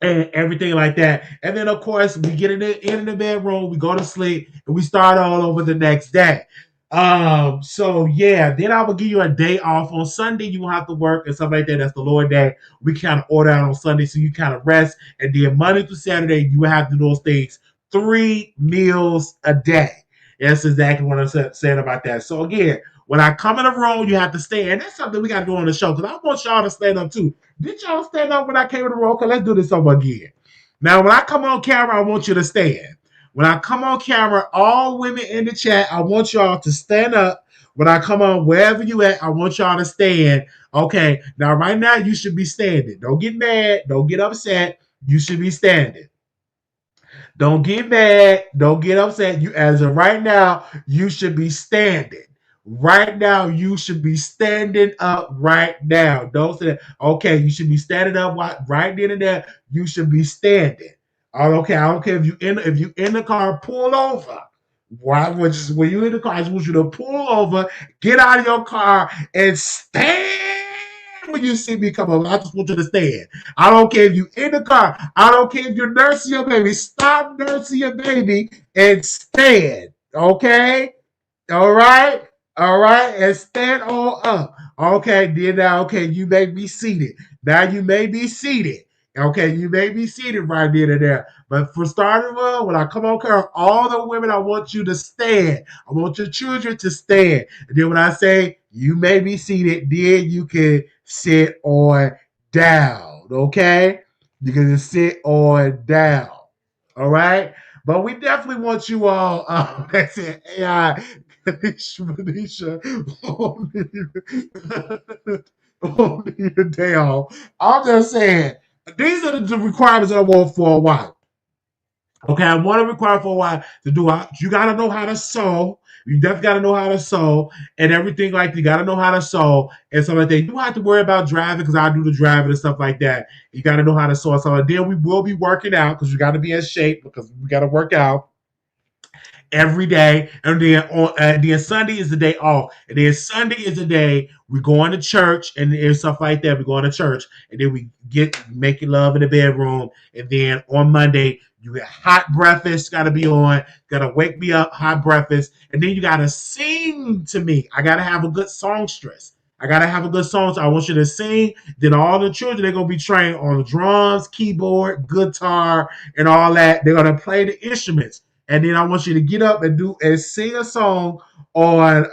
and everything like that. And then, of course, we get in the bedroom, we go to sleep, and we start all over the next day. So yeah, then I will give you a day off on Sunday. You won't have to work and stuff like that. That's the Lord day. We kind of order out on Sunday, so you kind of rest. And then Monday through Saturday, you will have to do those things 3 meals a day. That's exactly what I'm saying about that. So again, when I come in the room, you have to stand. That's something we got to do on the show because I want y'all to stand up too. Did y'all stand up when I came in the room? Okay, let's do this over again. Now, when I come on camera, I want you to stand. When I come on camera, all women in the chat, I want y'all to stand up. When I come on, wherever you at, I want y'all to stand. Okay, now right now you should be standing. Don't get mad. Don't get upset. You should be standing. Don't get mad. Don't get upset. You as of right now, you should be standing. Right now, you should be standing up right now. Don't say that. Okay, you should be standing up right then and there. You should be standing. Okay, I don't care if you in the car, pull over. Why? When you in the car, I just want you to pull over, get out of your car, and stand when you see me come over. I just want you to stand. I don't care if you in the car. I don't care if you're nursing your baby. Stop nursing your baby and stand. Okay? All right? All right? And stand all up. Okay, then now, okay, you may be seated. Now you may be seated. Okay, you may be seated right then and there. But for starting with, when I come on camera, all the women, I want you to stand. I want your children to stand. And then when I say you may be seated, then you can sit on down. Okay, you can just sit on down. All right, but we definitely want you all. That's it. AI. Manisha, only a down. I'm just saying, these are the requirements that I want for a wife. Okay, I want to require for a wife to do. You got to know how to sew. You definitely got to know how to sew and everything like that. You got to know how to sew and stuff like that. You don't have to worry about driving because I do the driving and stuff like that. You got to know how to sew and stuff like that. Then we will be working out because you got to be in shape because we got to work out every day, and then Sunday is the day off, and then Sunday is the day we going to church and stuff like that. We going to church, and then we get making love in the bedroom, and then on Monday you get hot breakfast. Got to be on. Got to wake me up, hot breakfast, and then you got to sing to me. I got to have a good songstress. I gotta have a good song. So I want you to sing. Then all the children they're gonna be trained on the drums, keyboard, guitar, and all that. They're gonna play the instruments and then I want you to get up and do and sing a song on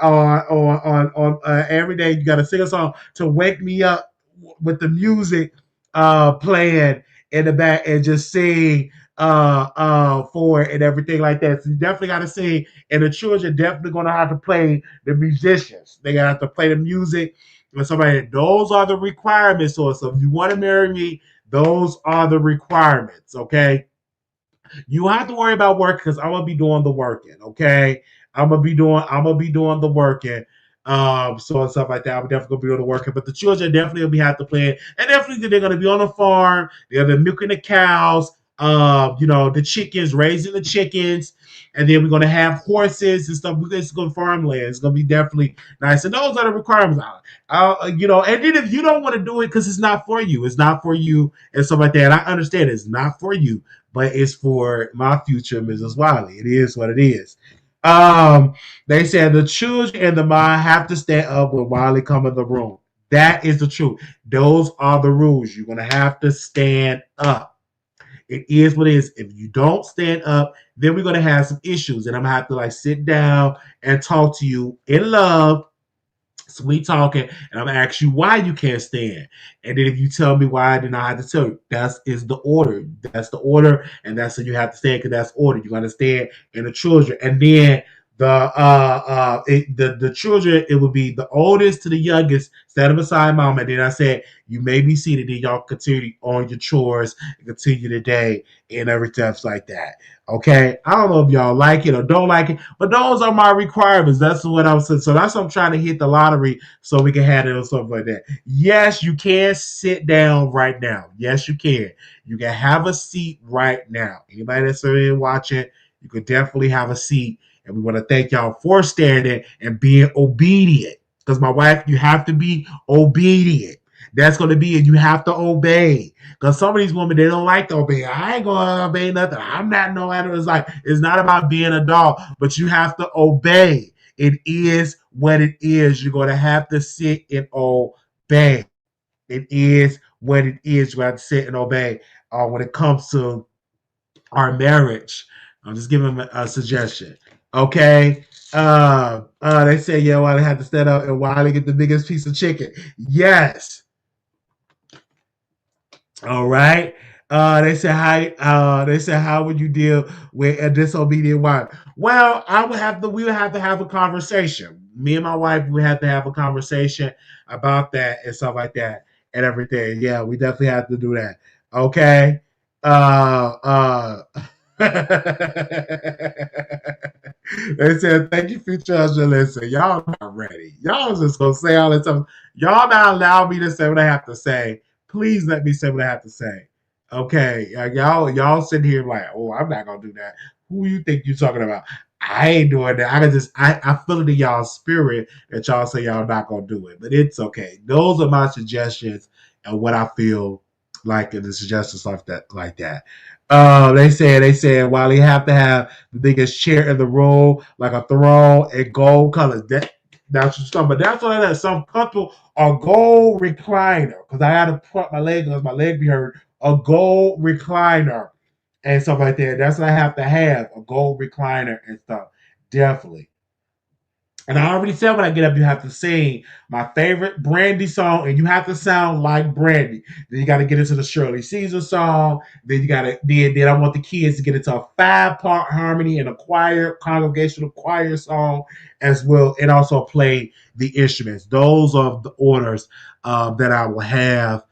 every day. You got to sing a song to wake me up with the music playing in the back and just sing for it and everything like that. So you definitely got to sing, and the children definitely gonna have to play the musicians. They gotta have to play the music. And somebody, those are the requirements. So if you want to marry me, those are the requirements. Okay. You don't have to worry about work because I'm gonna be doing the working. Okay, I'm gonna be doing the working. So and stuff like that. I'm definitely gonna be doing the working. But the children definitely will be have to play it. And definitely they're gonna be on the farm. They're gonna be milking the cows. The chickens, raising the chickens, and then we're gonna have horses and stuff. We're just going to farmland. It's gonna be definitely nice. And those are the requirements. And then if you don't want to do it because it's not for you, it's not for you and stuff like that. And I understand it's not for you, but it's for my future, Mrs. Wiley. It is what it is. They said the children and the mom have to stand up when Wiley come in the room. That is the truth. Those are the rules. You're gonna have to stand up. It is what it is. If you don't stand up, then we're gonna have some issues, and I'm gonna have to like sit down and talk to you in love, sweet talking, and I'm gonna ask you why you can't stand. And then if you tell me why, then I have to tell you. That is the order. That's the order, and that's what you have to stand because that's order. You understand? And the children, and then the children, it would be the oldest to the youngest, stand beside mom, and then I said you may be seated, then y'all continue on your chores and continue the day and everything else like that. Okay, I don't know if y'all like it or don't like it, but those are my requirements. That's what I'm saying. So that's what I'm trying to hit the lottery so we can have it or something like that. Yes, you can sit down right now. Yes, you can. You can have a seat right now. Anybody that's in watching, you could definitely have a seat. And we want to thank y'all for standing and being obedient. Because my wife, you have to be obedient. That's going to be it. You have to obey. Because some of these women, they don't like to obey. I ain't going to obey nothing. I'm not no animal. It's not about being a dog, but you have to obey. It is what it is. You're going to have to sit and obey. It is what it is. You have to sit and obey when it comes to our marriage. I'm just giving a suggestion. Okay. They say, yeah, Wiley had to stand up and Wiley get the biggest piece of chicken. Yes. All right. How would you deal with a disobedient wife? Well, we would have to have a conversation. Me and my wife, we have to have a conversation about that and stuff like that and everything. Yeah, we definitely have to do that. Okay. They said, thank you, future husband. Listen, y'all not ready. Y'all just gonna say all this stuff. Y'all not allow me to say what I have to say. Please let me say what I have to say. Okay. Y'all sitting here like, oh, I'm not gonna do that. Who you think you're talking about? I ain't doing that. I feel it in y'all spirit that y'all say y'all not gonna do it. But it's okay. Those are my suggestions and what I feel like in the suggestions like that. They said while they have to have the biggest chair in the room, like a throne and gold colors. That's what but that's what I know. Some couple a gold recliner because I had to put my leg because my leg be hurt. A gold recliner and stuff like that. That's what I have to have a gold recliner and stuff. Definitely. And I already said when I get up, you have to sing my favorite Brandy song, and you have to sound like Brandy. Then you got to get into the Shirley Caesar song. Then you got to then I want the kids to get into a 5-part harmony and a choir, congregational choir song as well, and also play the instruments. Those are the orders that I will have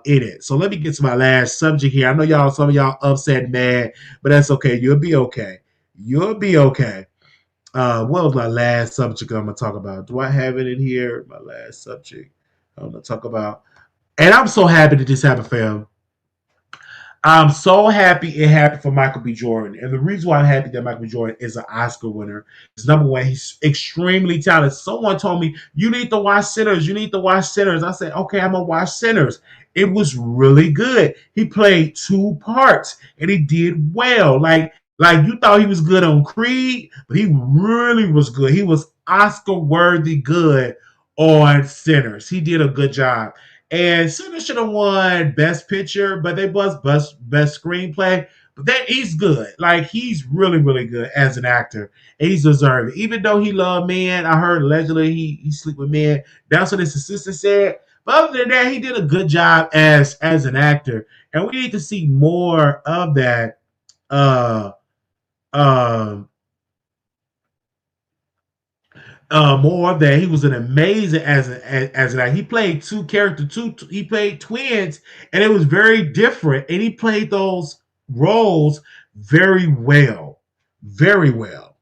in it. So let me get to my last subject here. I know y'all, some of y'all upset, mad, but that's okay. You'll be okay. You'll be okay. What was my last subject I'm gonna talk about? Do I have it in here? My last subject I'm gonna talk about, and I'm so happy that this happened, fam. I'm so happy it happened for Michael B. Jordan. And the reason why I'm happy that Michael B. Jordan is an Oscar winner is number one, he's extremely talented. Someone told me, you need to watch Sinners. You need to watch Sinners. I said, okay, I'm going to watch Sinners. It was really good. He played 2 parts and he did well. Like you thought he was good on Creed, but he really was good. He was Oscar worthy good on Sinners. He did a good job. And Sinners should have won Best Picture, but they was best Screenplay. But that he's good. Like he's really, really good as an actor. And he's deserving. Even though he loved men, I heard allegedly he sleep with men. That's what his assistant said. But other than that, he did a good job as an actor. And we need to see more of that. Uh um more of that. He was an amazing as an actor. He played he played twins, and it was very different. And he played those roles very well, very well.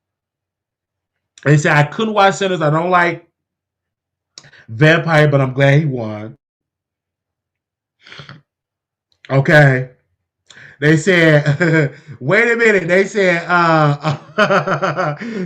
And he said, "I couldn't watch Sinners. I don't like Vampire, but I'm glad he won." Okay. They said, wait a minute. They said,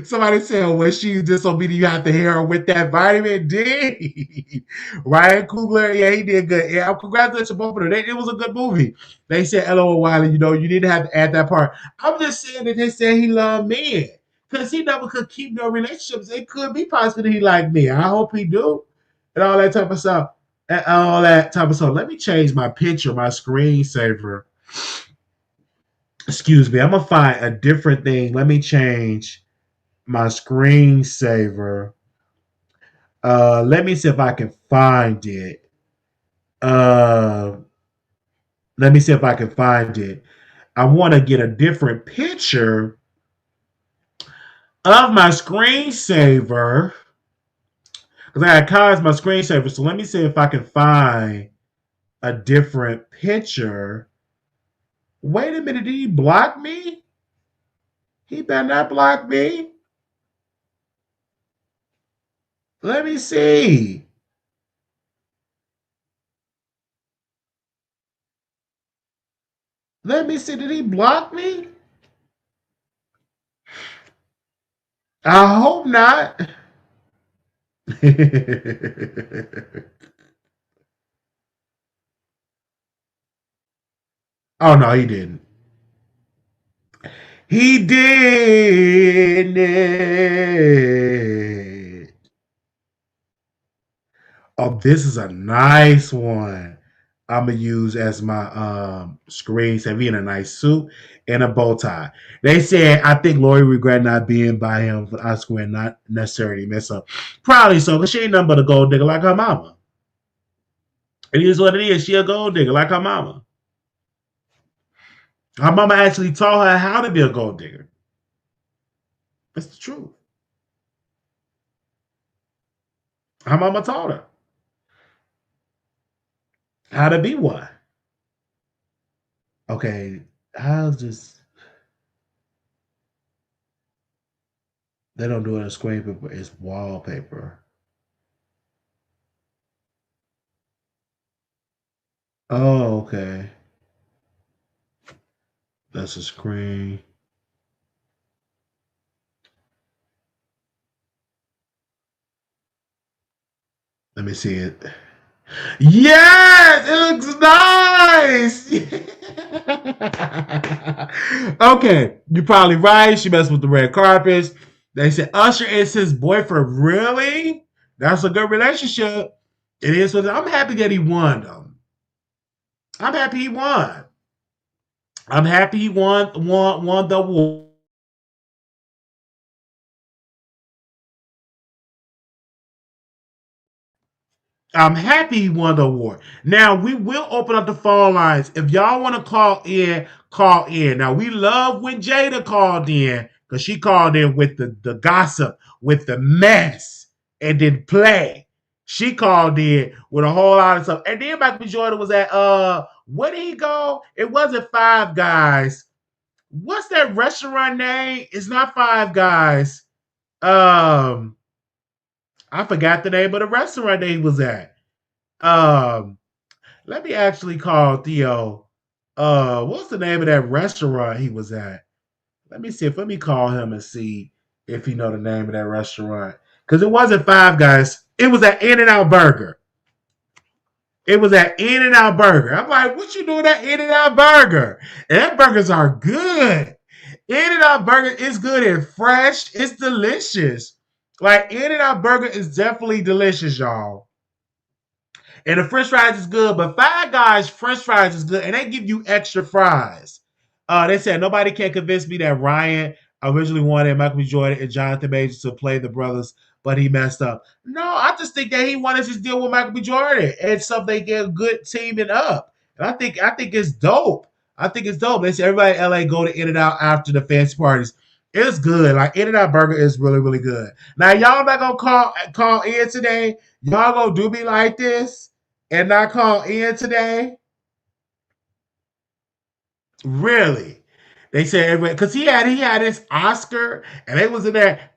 somebody said, when she's disobedient, you have to hear her with that vitamin D. Ryan Coogler, yeah, he did good. Yeah, congratulations both of them. It was a good movie. They said, LOL Wiley, you didn't have to add that part. I'm just saying that they said he loved men. Because he never could keep no relationships. It could be possible that he liked me. I hope he do. And all that type of stuff. And all that type of stuff. Let me change my picture, my screensaver. Excuse me, I'm gonna find a different thing. Let me change my screensaver. Let me see if I can find it. Uh, let me see if I can find it. I want to get a different picture of my screensaver because I got cards my screensaver. So let me see if I can find a different picture. Wait a minute, did he block me? He better not block me. Let me see. Let me see. Did he block me? I hope not. Oh no, he didn't. He didn't. Oh, this is a nice one. I'm gonna use as my screen saver in a nice suit and a bow tie. They said I think Lori regret not being by him for Oscar and not necessarily mess up. Probably so, because she ain't nothing but a gold digger like her mama. It is what it is. She a gold digger like her mama. Her mama actually taught her how to be a gold digger. That's the truth. Her mama taught her how to be one. Okay, how's this? They don't do it in screen paper. It's wallpaper. Oh, okay. That's a screen. Let me see it. Yes, it looks nice. Okay, you're probably right. She messed with the red carpets. They said Usher is his boyfriend. Really? That's a good relationship. It is. I'm happy that he won, though. I'm happy he won. I'm happy he won the award. I'm happy he won the award. Now we will open up the phone lines. If y'all want to call in, call in. Now we love when Jada called in because she called in with the gossip, with the mess, and didn't play. She called in with a whole lot of stuff. And then Michael B. Jordan was at where did he go? It wasn't Five Guys. What's that restaurant name? It's not Five Guys. Um, I forgot the name of the restaurant that he was at. Um, Let me actually call Theo. What's the name of that restaurant he was at? Let me call him and see if he know the name of that restaurant. Because it wasn't Five Guys. It was at In-N-Out Burger. It was at In-N-Out Burger. I'm like, what you doing at In-N-Out Burger? And that burgers are good. In-N-Out Burger is good and fresh. It's delicious. Like In-N-Out Burger is definitely delicious, y'all. And the French fries is good, but Five Guys French fries is good, and they give you extra fries. They said nobody can convince me that Ryan originally wanted Michael B. Jordan and Jonathan Majors to play the brothers, but he messed up. No, I just think that he wanted to deal with Michael B. Jordan and stuff. They get a good teaming up, and I think it's dope. I think it's dope. They say everybody in LA go to In-N-Out after the fancy parties. It's good. Like In-N-Out Burger is really, really good. Now y'all not gonna call in today. Y'all gonna do me like this and not call in today? Really? They said everybody because he had his Oscar and they was in there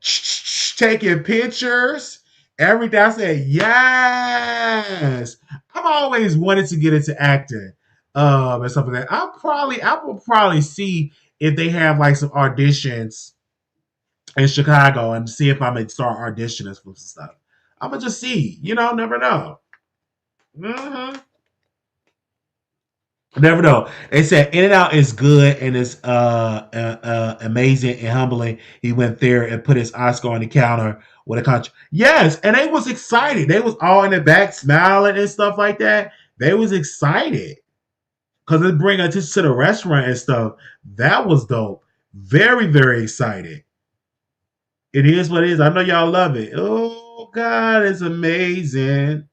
taking pictures. Everything I said, yes. I've always wanted to get into acting, and stuff like that. I will probably see if they have like some auditions in Chicago and see if I'm gonna start auditioning for some stuff. I'm gonna just see, never know. Hmm. Never know. They said In and Out is good and it's amazing and humbling. He went there and put his Oscar on the counter with a country. Yes, and they was excited. They was all in the back smiling and stuff like that. They was excited because it bring attention to the restaurant and stuff. That was dope. Very, very excited. It is what it is. I know y'all love it. Oh God, it's amazing.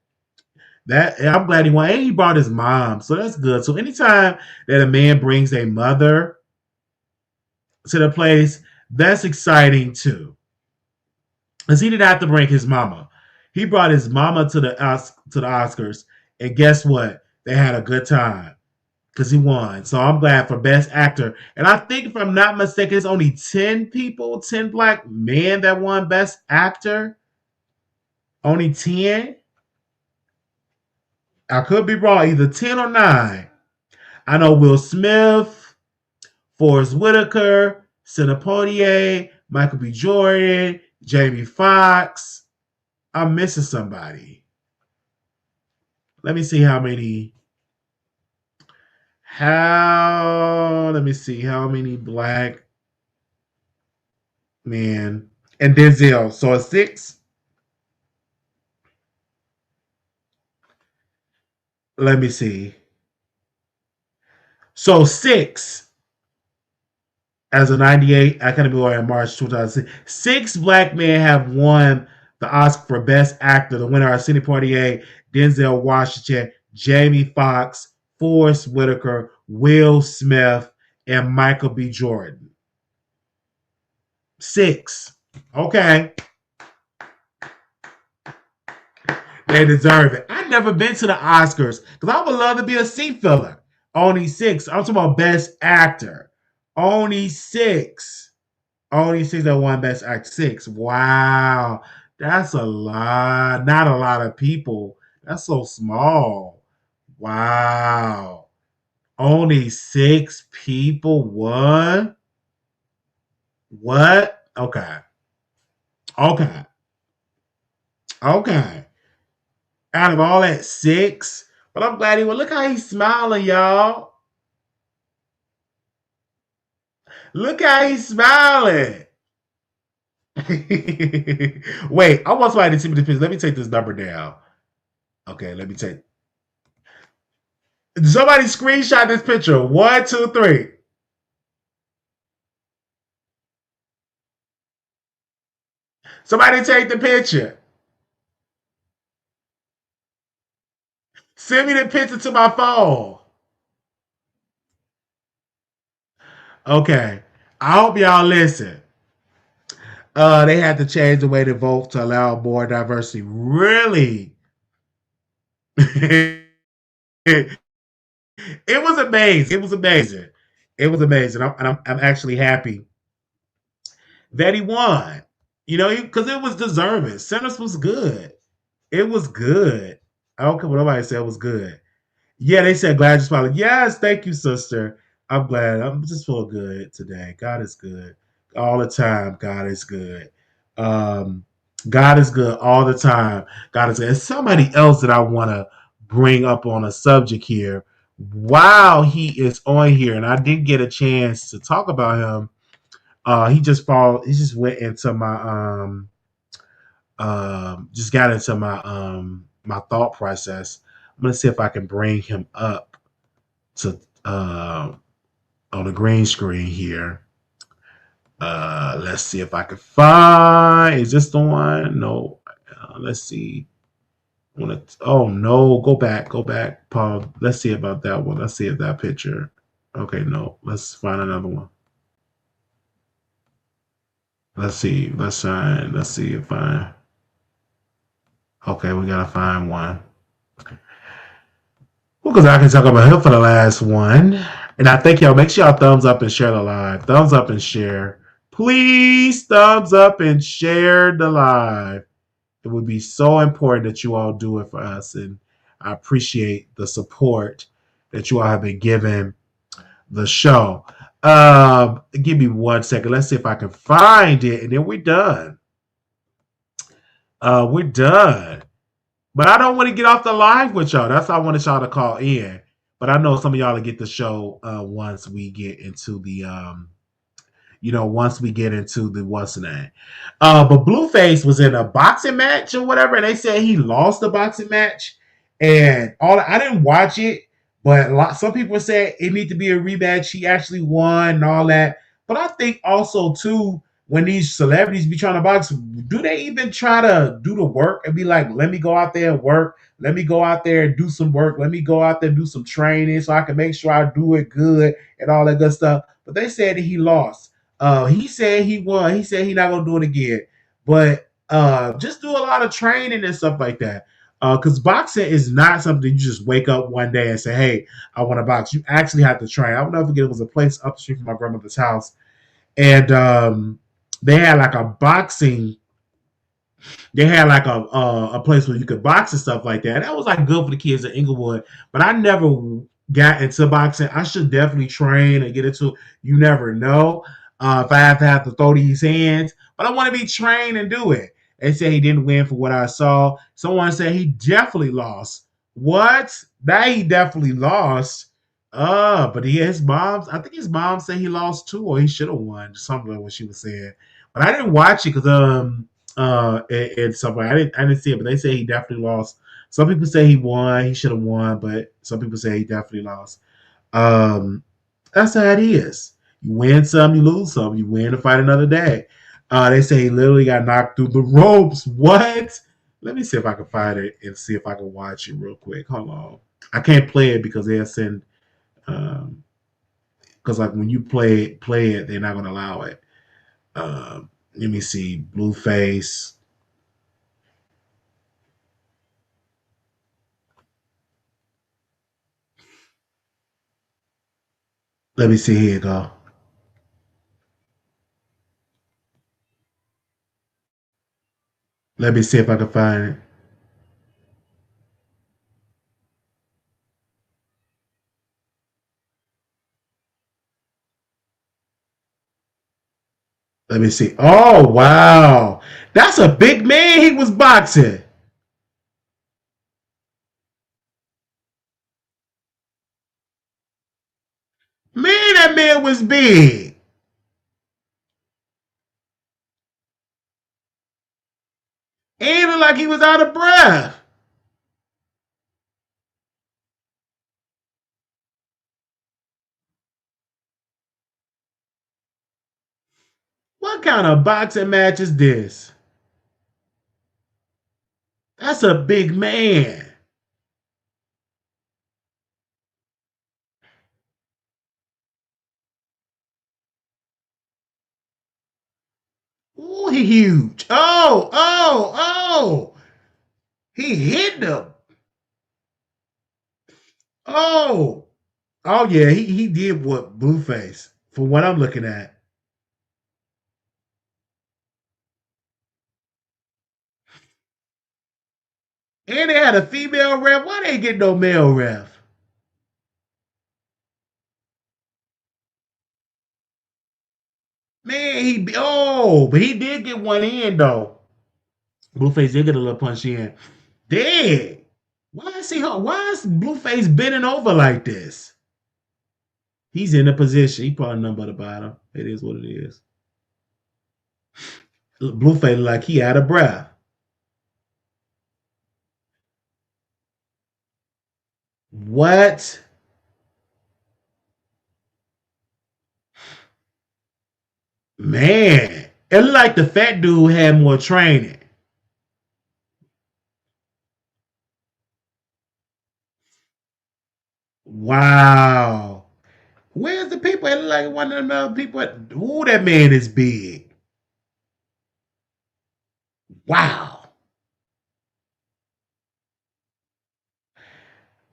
That I'm glad he won. And he brought his mom, so that's good. So anytime that a man brings a mother to the place, that's exciting too. Because he didn't have to bring his mama. He brought his mama to the Oscars, and guess what? They had a good time because he won. So I'm glad for Best Actor. And I think, if I'm not mistaken, it's only 10 people, 10 black men that won Best Actor. Only 10. I could be wrong, either 10 or 9. I know Will Smith, Forrest Whitaker, Sidney Poitier, Michael B. Jordan, Jamie Foxx. I'm missing somebody. Let me see how many. Let me see how many black men and Denzel. So it's 6. Let me see. So 6 as a 98 Academy Award in March 2006. 6 black men have won the Oscar for Best Actor. The winner are Sidney Poitier, Denzel Washington, Jamie Foxx, Forrest Whitaker, Will Smith, and Michael B. Jordan. 6. Okay. They deserve it. I've never been to the Oscars because I would love to be a seat filler. Only 6. I'm talking about Best Actor. Only 6. Only 6 that won Best Act. 6. Wow. That's a lot. Not a lot of people. That's so small. Wow. Only 6 people won? What? Okay. Okay. Okay. Out of all that 6. But I'm glad he won. Look how he's smiling, y'all. Look how he's smiling. Wait, I want somebody to see me the picture. Let me take this number down. Okay, let me take. Somebody screenshot this picture. 1, 2, 3. Somebody take the picture. Send me the picture to my phone. Okay. I hope y'all listen. They had to change the way to vote to allow more diversity. Really? it was amazing. It was amazing. It was amazing. I'm actually happy that he won. You know, because it was deserving. Sentence was good. It was good. I don't care what nobody said. It was good. Yeah, they said glad you smiled. Yes, thank you, sister. I'm glad. I'm just feel good today. God is good all the time. God is good. Um, God is good all the time. God is good. And somebody else that I want to bring up on a subject here while he is on here, and I did get a chance to talk about him. He just went into my just got into my thought process. I'm gonna see if I can bring him up to on the green screen here. Let's see if I can find. Is this the one? No. Let's see. Oh no, go back, Paul. Let's see about that one. Let's see if that picture. Okay, no. Let's find another one. Let's see. Let's see if I. Okay, we gotta find one. Well, because I can talk about him for the last one. And I think y'all make sure y'all thumbs up and share the live. Thumbs up and share. Please thumbs up and share the live. It would be so important that you all do it for us. And I appreciate the support that you all have been giving the show. Give me 1 second. Let's see if I can find it. And then we're done. We're done. But I don't want to get off the live with y'all. That's why I wanted y'all to call in. But I know some of y'all will get the show once we get into the once we get into the what's the name. But Blueface was in a boxing match or whatever, and they said he lost the boxing match. And I didn't watch it, but some people said it need to be a rematch. He actually won and all that. But I think also too, when these celebrities be trying to box, do they even try to do the work and be like, let me go out there and work, let me go out there and do some work, let me go out there and do some training so I can make sure I do it good and all that good stuff. But they said that he lost. He said he won. He said he's not gonna do it again. But just do a lot of training and stuff like that. Because boxing is not something you just wake up one day and say, "Hey, I want to box." You actually have to train. I'll never forget. It was a place up the street from my grandmother's house, and they had like a boxing. They had like a place where you could box and stuff like that. That was like good for the kids in Inglewood. But I never got into boxing. I should definitely train and get into. You never know if I have to throw these hands, but I want to be trained and do it. They said he didn't win for what I saw. Someone said he definitely lost. What? That he definitely lost. But his mom, I think his mom said he lost too, or he should have won. Something like what she was saying. But I didn't watch it because and somewhere I didn't see it, but they say he definitely lost. Some people say he won, he should have won, but some people say he definitely lost. Um, that's how it is. You win some, you lose some. You win to fight another day. They say he literally got knocked through the ropes. What? Let me see if I can find it and see if I can watch it real quick. Hold on. I can't play it because they'll send because like when you play it, they're not gonna allow it. Let me see. Blueface. Let me see. Here you go. Let me see if I can find it. Let me see. Oh wow, that's a big man. He was boxing. Man, that man was big. And it looked like he was out of breath. What kind of boxing match is this? That's a big man. Ooh, he huge. Oh. He hit him. Oh. Oh yeah, he did what Blueface, from what I'm looking at. And they had a female ref. Why they ain't get no male ref? Man, but he did get one in though. Blueface did get a little punch in. Dead. Why is Blueface bending over like this? He's in a position. He probably nothing but a bottom. It is what it is. Blueface like he out of breath. What? Man. It looked like the fat dude had more training. Wow. Where's the people? It look like one of them other people. Ooh, that man is big. Wow.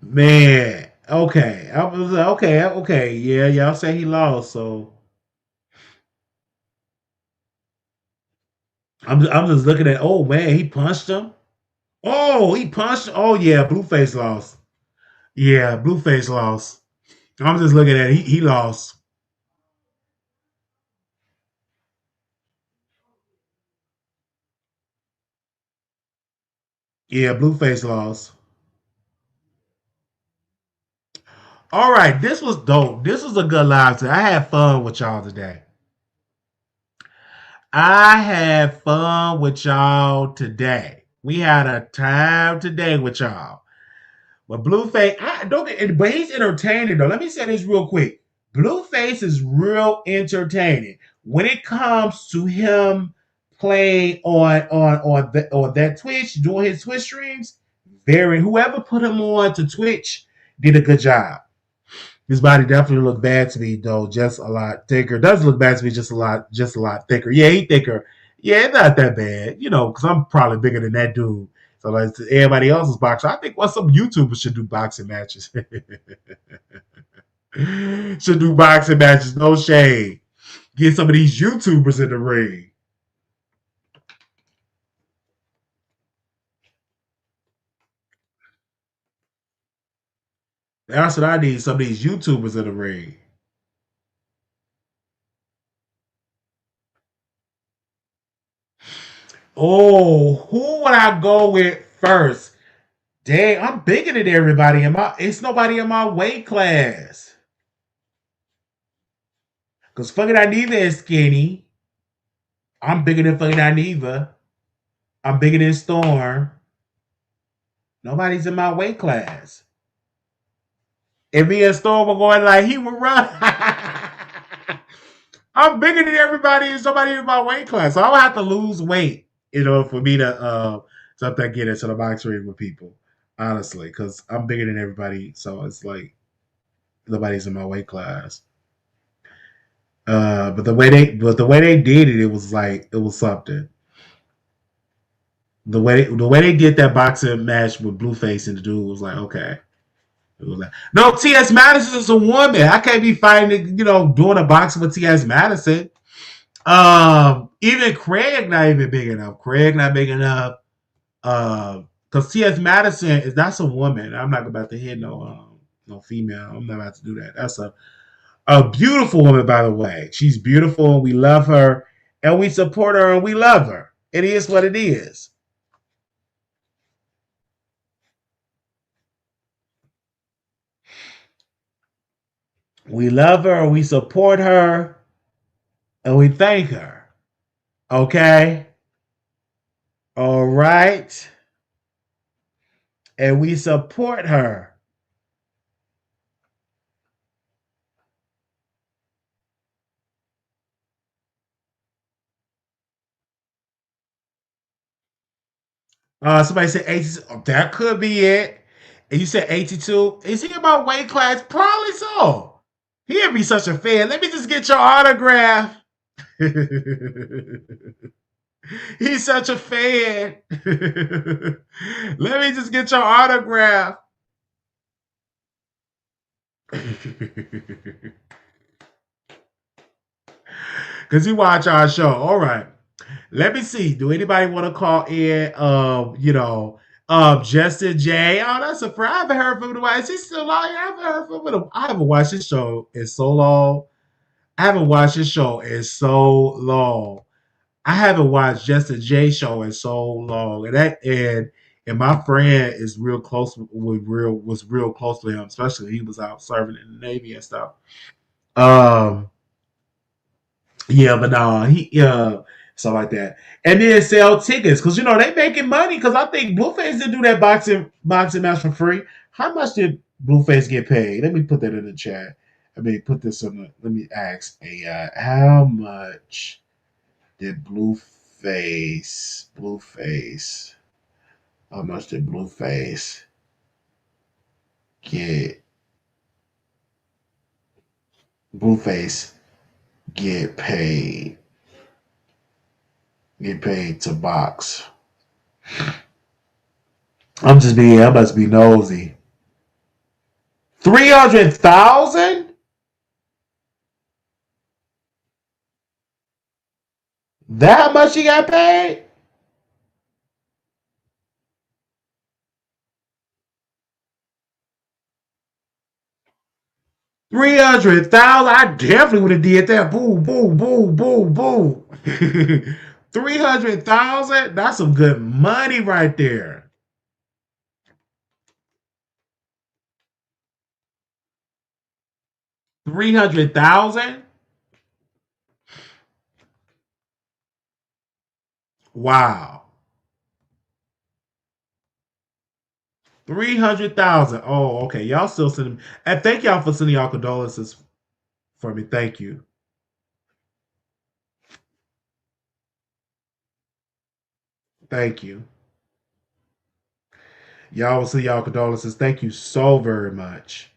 Man. Okay. I was okay. Yeah, y'all say he lost, so I'm just looking at, oh man, he punched him. Oh, he punched. Oh yeah, Blueface lost. Yeah, Blueface lost. I'm just looking at it. He lost. Yeah, Blueface lost. All right, this was dope. This was a good live today. I had fun with y'all today. I had fun with y'all today. We had a time today with y'all. But Blueface, I don't get, but he's entertaining though. Let me say this real quick. Blueface is real entertaining when it comes to him playing on that Twitch, doing his Twitch streams. Very whoever put him on to Twitch did a good job. His body definitely looked bad to me though, just a lot thicker. Does look bad to me, just a lot thicker. Yeah, he thicker. Yeah, it's not that bad, because I'm probably bigger than that dude. So like everybody else's boxer, I think some YouTubers should do boxing matches. Should do boxing matches, no shade. Get some of these YouTubers in the ring. That's what I need. Some of these YouTubers in the ring. Oh, who would I go with first? Dang, I'm bigger than everybody it's nobody in my weight class. Cause fucking Aniva is skinny. I'm bigger than fucking Aniva. I'm bigger than Storm. Nobody's in my weight class. If me and Storm were going like he would run. I'm bigger than everybody and somebody in my weight class. So I would have to lose weight, for me to something get into the box ring with people. Honestly, because I'm bigger than everybody. So it's like nobody's in my weight class. But the way they did it, it was like it was something. The way they did that boxing match with Blueface and the dude was like, okay. It was like, no, T.S. Madison is a woman. I can't be fighting, doing a boxing with T.S. Madison. Even Craig not even big enough. Craig not big enough. Because T.S. Madison is that's a woman. I'm not about to hit no female. I'm not about to do that. That's a beautiful woman, by the way. She's beautiful and we love her and we support her and we love her. It is what it is. We love her and we support her and we thank her. Okay? All right? And we support her. Somebody said 82. Oh, that could be it. And you said 82. Is he about weight class? Probably so. He'd be such a fan. Let me just get your autograph. He's such a fan. Let me just get your autograph. Because you watch our show. All right. Let me see. Do anybody want to call in? Justin J. Oh, that's a friend. I haven't heard from him in a while. Is he still out here? I haven't heard from him. I haven't watched his show in so long. I haven't watched his show in so long. I haven't watched Justin J show in so long, and my friend is real close with real close to him, especially he was out serving in the Navy and stuff. Um, yeah, but no, he stuff like that, and then sell tickets because they making money because I think Blueface did do that boxing match for free. How much did Blueface get paid? Let me put that in the chat. Let me put this on the. Let me ask AI how much did Blueface? How much did get Blueface get paid? Get paid to box. I must be nosy. 300,000? That much he got paid? 300,000? I definitely would have did that. Boom, boom, boom, boom, boom. 300,000? That's some good money right there. 300,000? Wow. 300,000. Oh, okay. Y'all still sending, and thank y'all for sending y'all condolences for me. Thank you. Thank you. Y'all will send y'all condolences. Thank you so very much.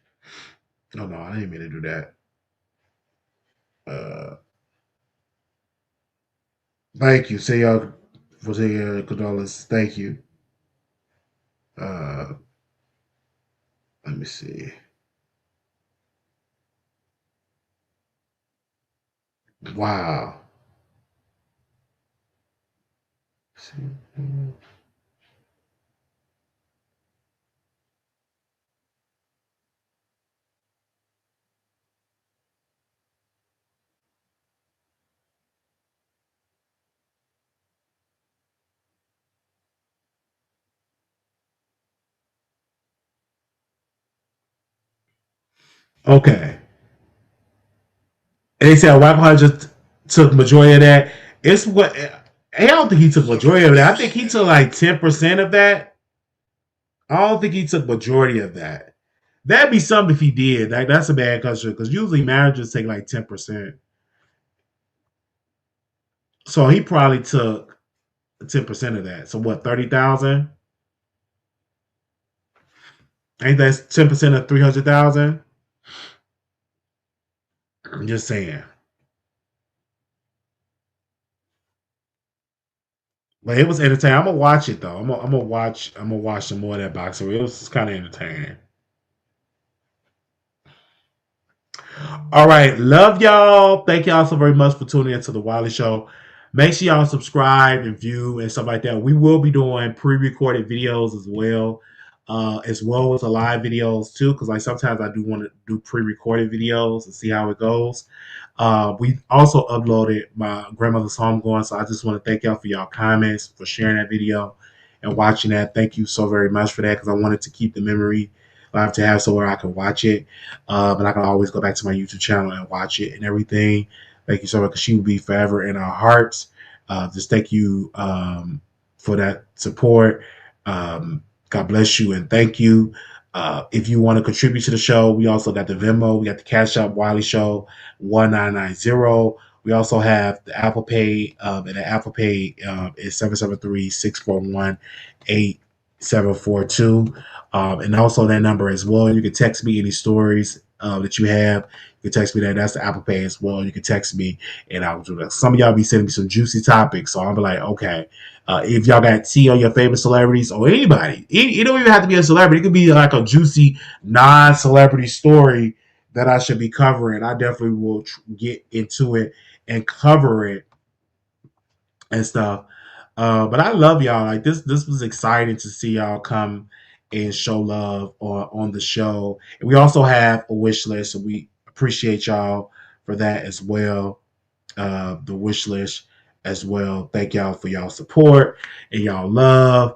Oh no, I didn't mean to do that. Uh Thank you. Say y'all for saying your condolences. Thank you. Uh Let me see. Wow. Okay. And they said Wacko just took majority of that. It's what I don't think he took majority of that. I think he took like 10% of that. I don't think he took majority of that. That'd be something if he did. That's a bad culture because usually managers take like 10%. So he probably took 10% of that. So what, 30,000? Ain't that 10% of 300,000? I'm just saying. But it was entertaining. I'm gonna watch it though. I'm gonna watch some more of that boxing. It was kind of entertaining. All right. Love y'all. Thank y'all so very much for tuning into the Wiley Show. Make sure y'all subscribe and view and stuff like that. We will be doing pre-recorded videos as well as the live videos too. Because like sometimes I do want to do pre-recorded videos and see how it goes. We also uploaded my grandmother's home going, so I just want to thank y'all for y'all comments, for sharing that video and watching that. Thank you so very much for that because I wanted to keep the memory alive to have somewhere I can watch it. And I can always go back to my YouTube channel and watch it and everything. Thank you so much because she will be forever in our hearts. Just thank you for that support. God bless you and thank you. If you want to contribute to the show, we also got the Venmo, we got the Cash App Wiley Show 1990. We also have the Apple Pay, and the Apple Pay is 773-641-8742. And also that number as well. You can text me any stories that you have. You can text me that. That's the Apple Pay as well. You can text me, and I'll do that. Some of y'all be sending me some juicy topics, so I'll be like, okay. If y'all got tea on your favorite celebrities or anybody, it don't even have to be a celebrity. It could be like a juicy non-celebrity story that I should be covering. I definitely will get into it and cover it and stuff. But I love y'all. Like this was exciting to see y'all come and show love on the show. And we also have a wish list, so we appreciate y'all for that as well. The wish list as well. Thank y'all for y'all support and y'all love.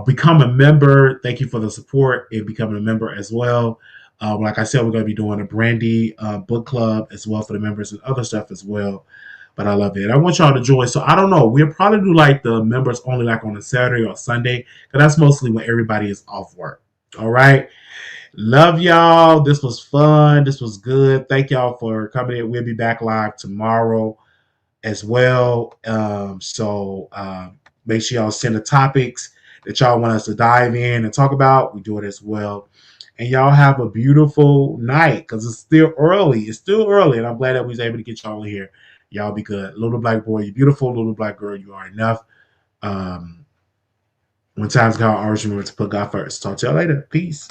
Become a member. Thank you for the support and becoming a member as well. Like I said, we're going to be doing a Brandy book club as well for the members and other stuff as well. But I love it. I want y'all to join. So I don't know. We'll probably do like the members only like on a Saturday or Sunday. Because that's mostly when everybody is off work. All right. Love y'all. This was fun. This was good. Thank y'all for coming in. We'll be back live tomorrow as well. Make sure y'all send the topics that y'all want us to dive in and talk about. We do it as well. And y'all have a beautiful night because it's still early. It's still early, and I'm glad that we was able to get y'all in here. Y'all be good. Little black boy, you beautiful. Little black girl, you are enough. When times go, always remember to put God first. Talk to y'all later. Peace.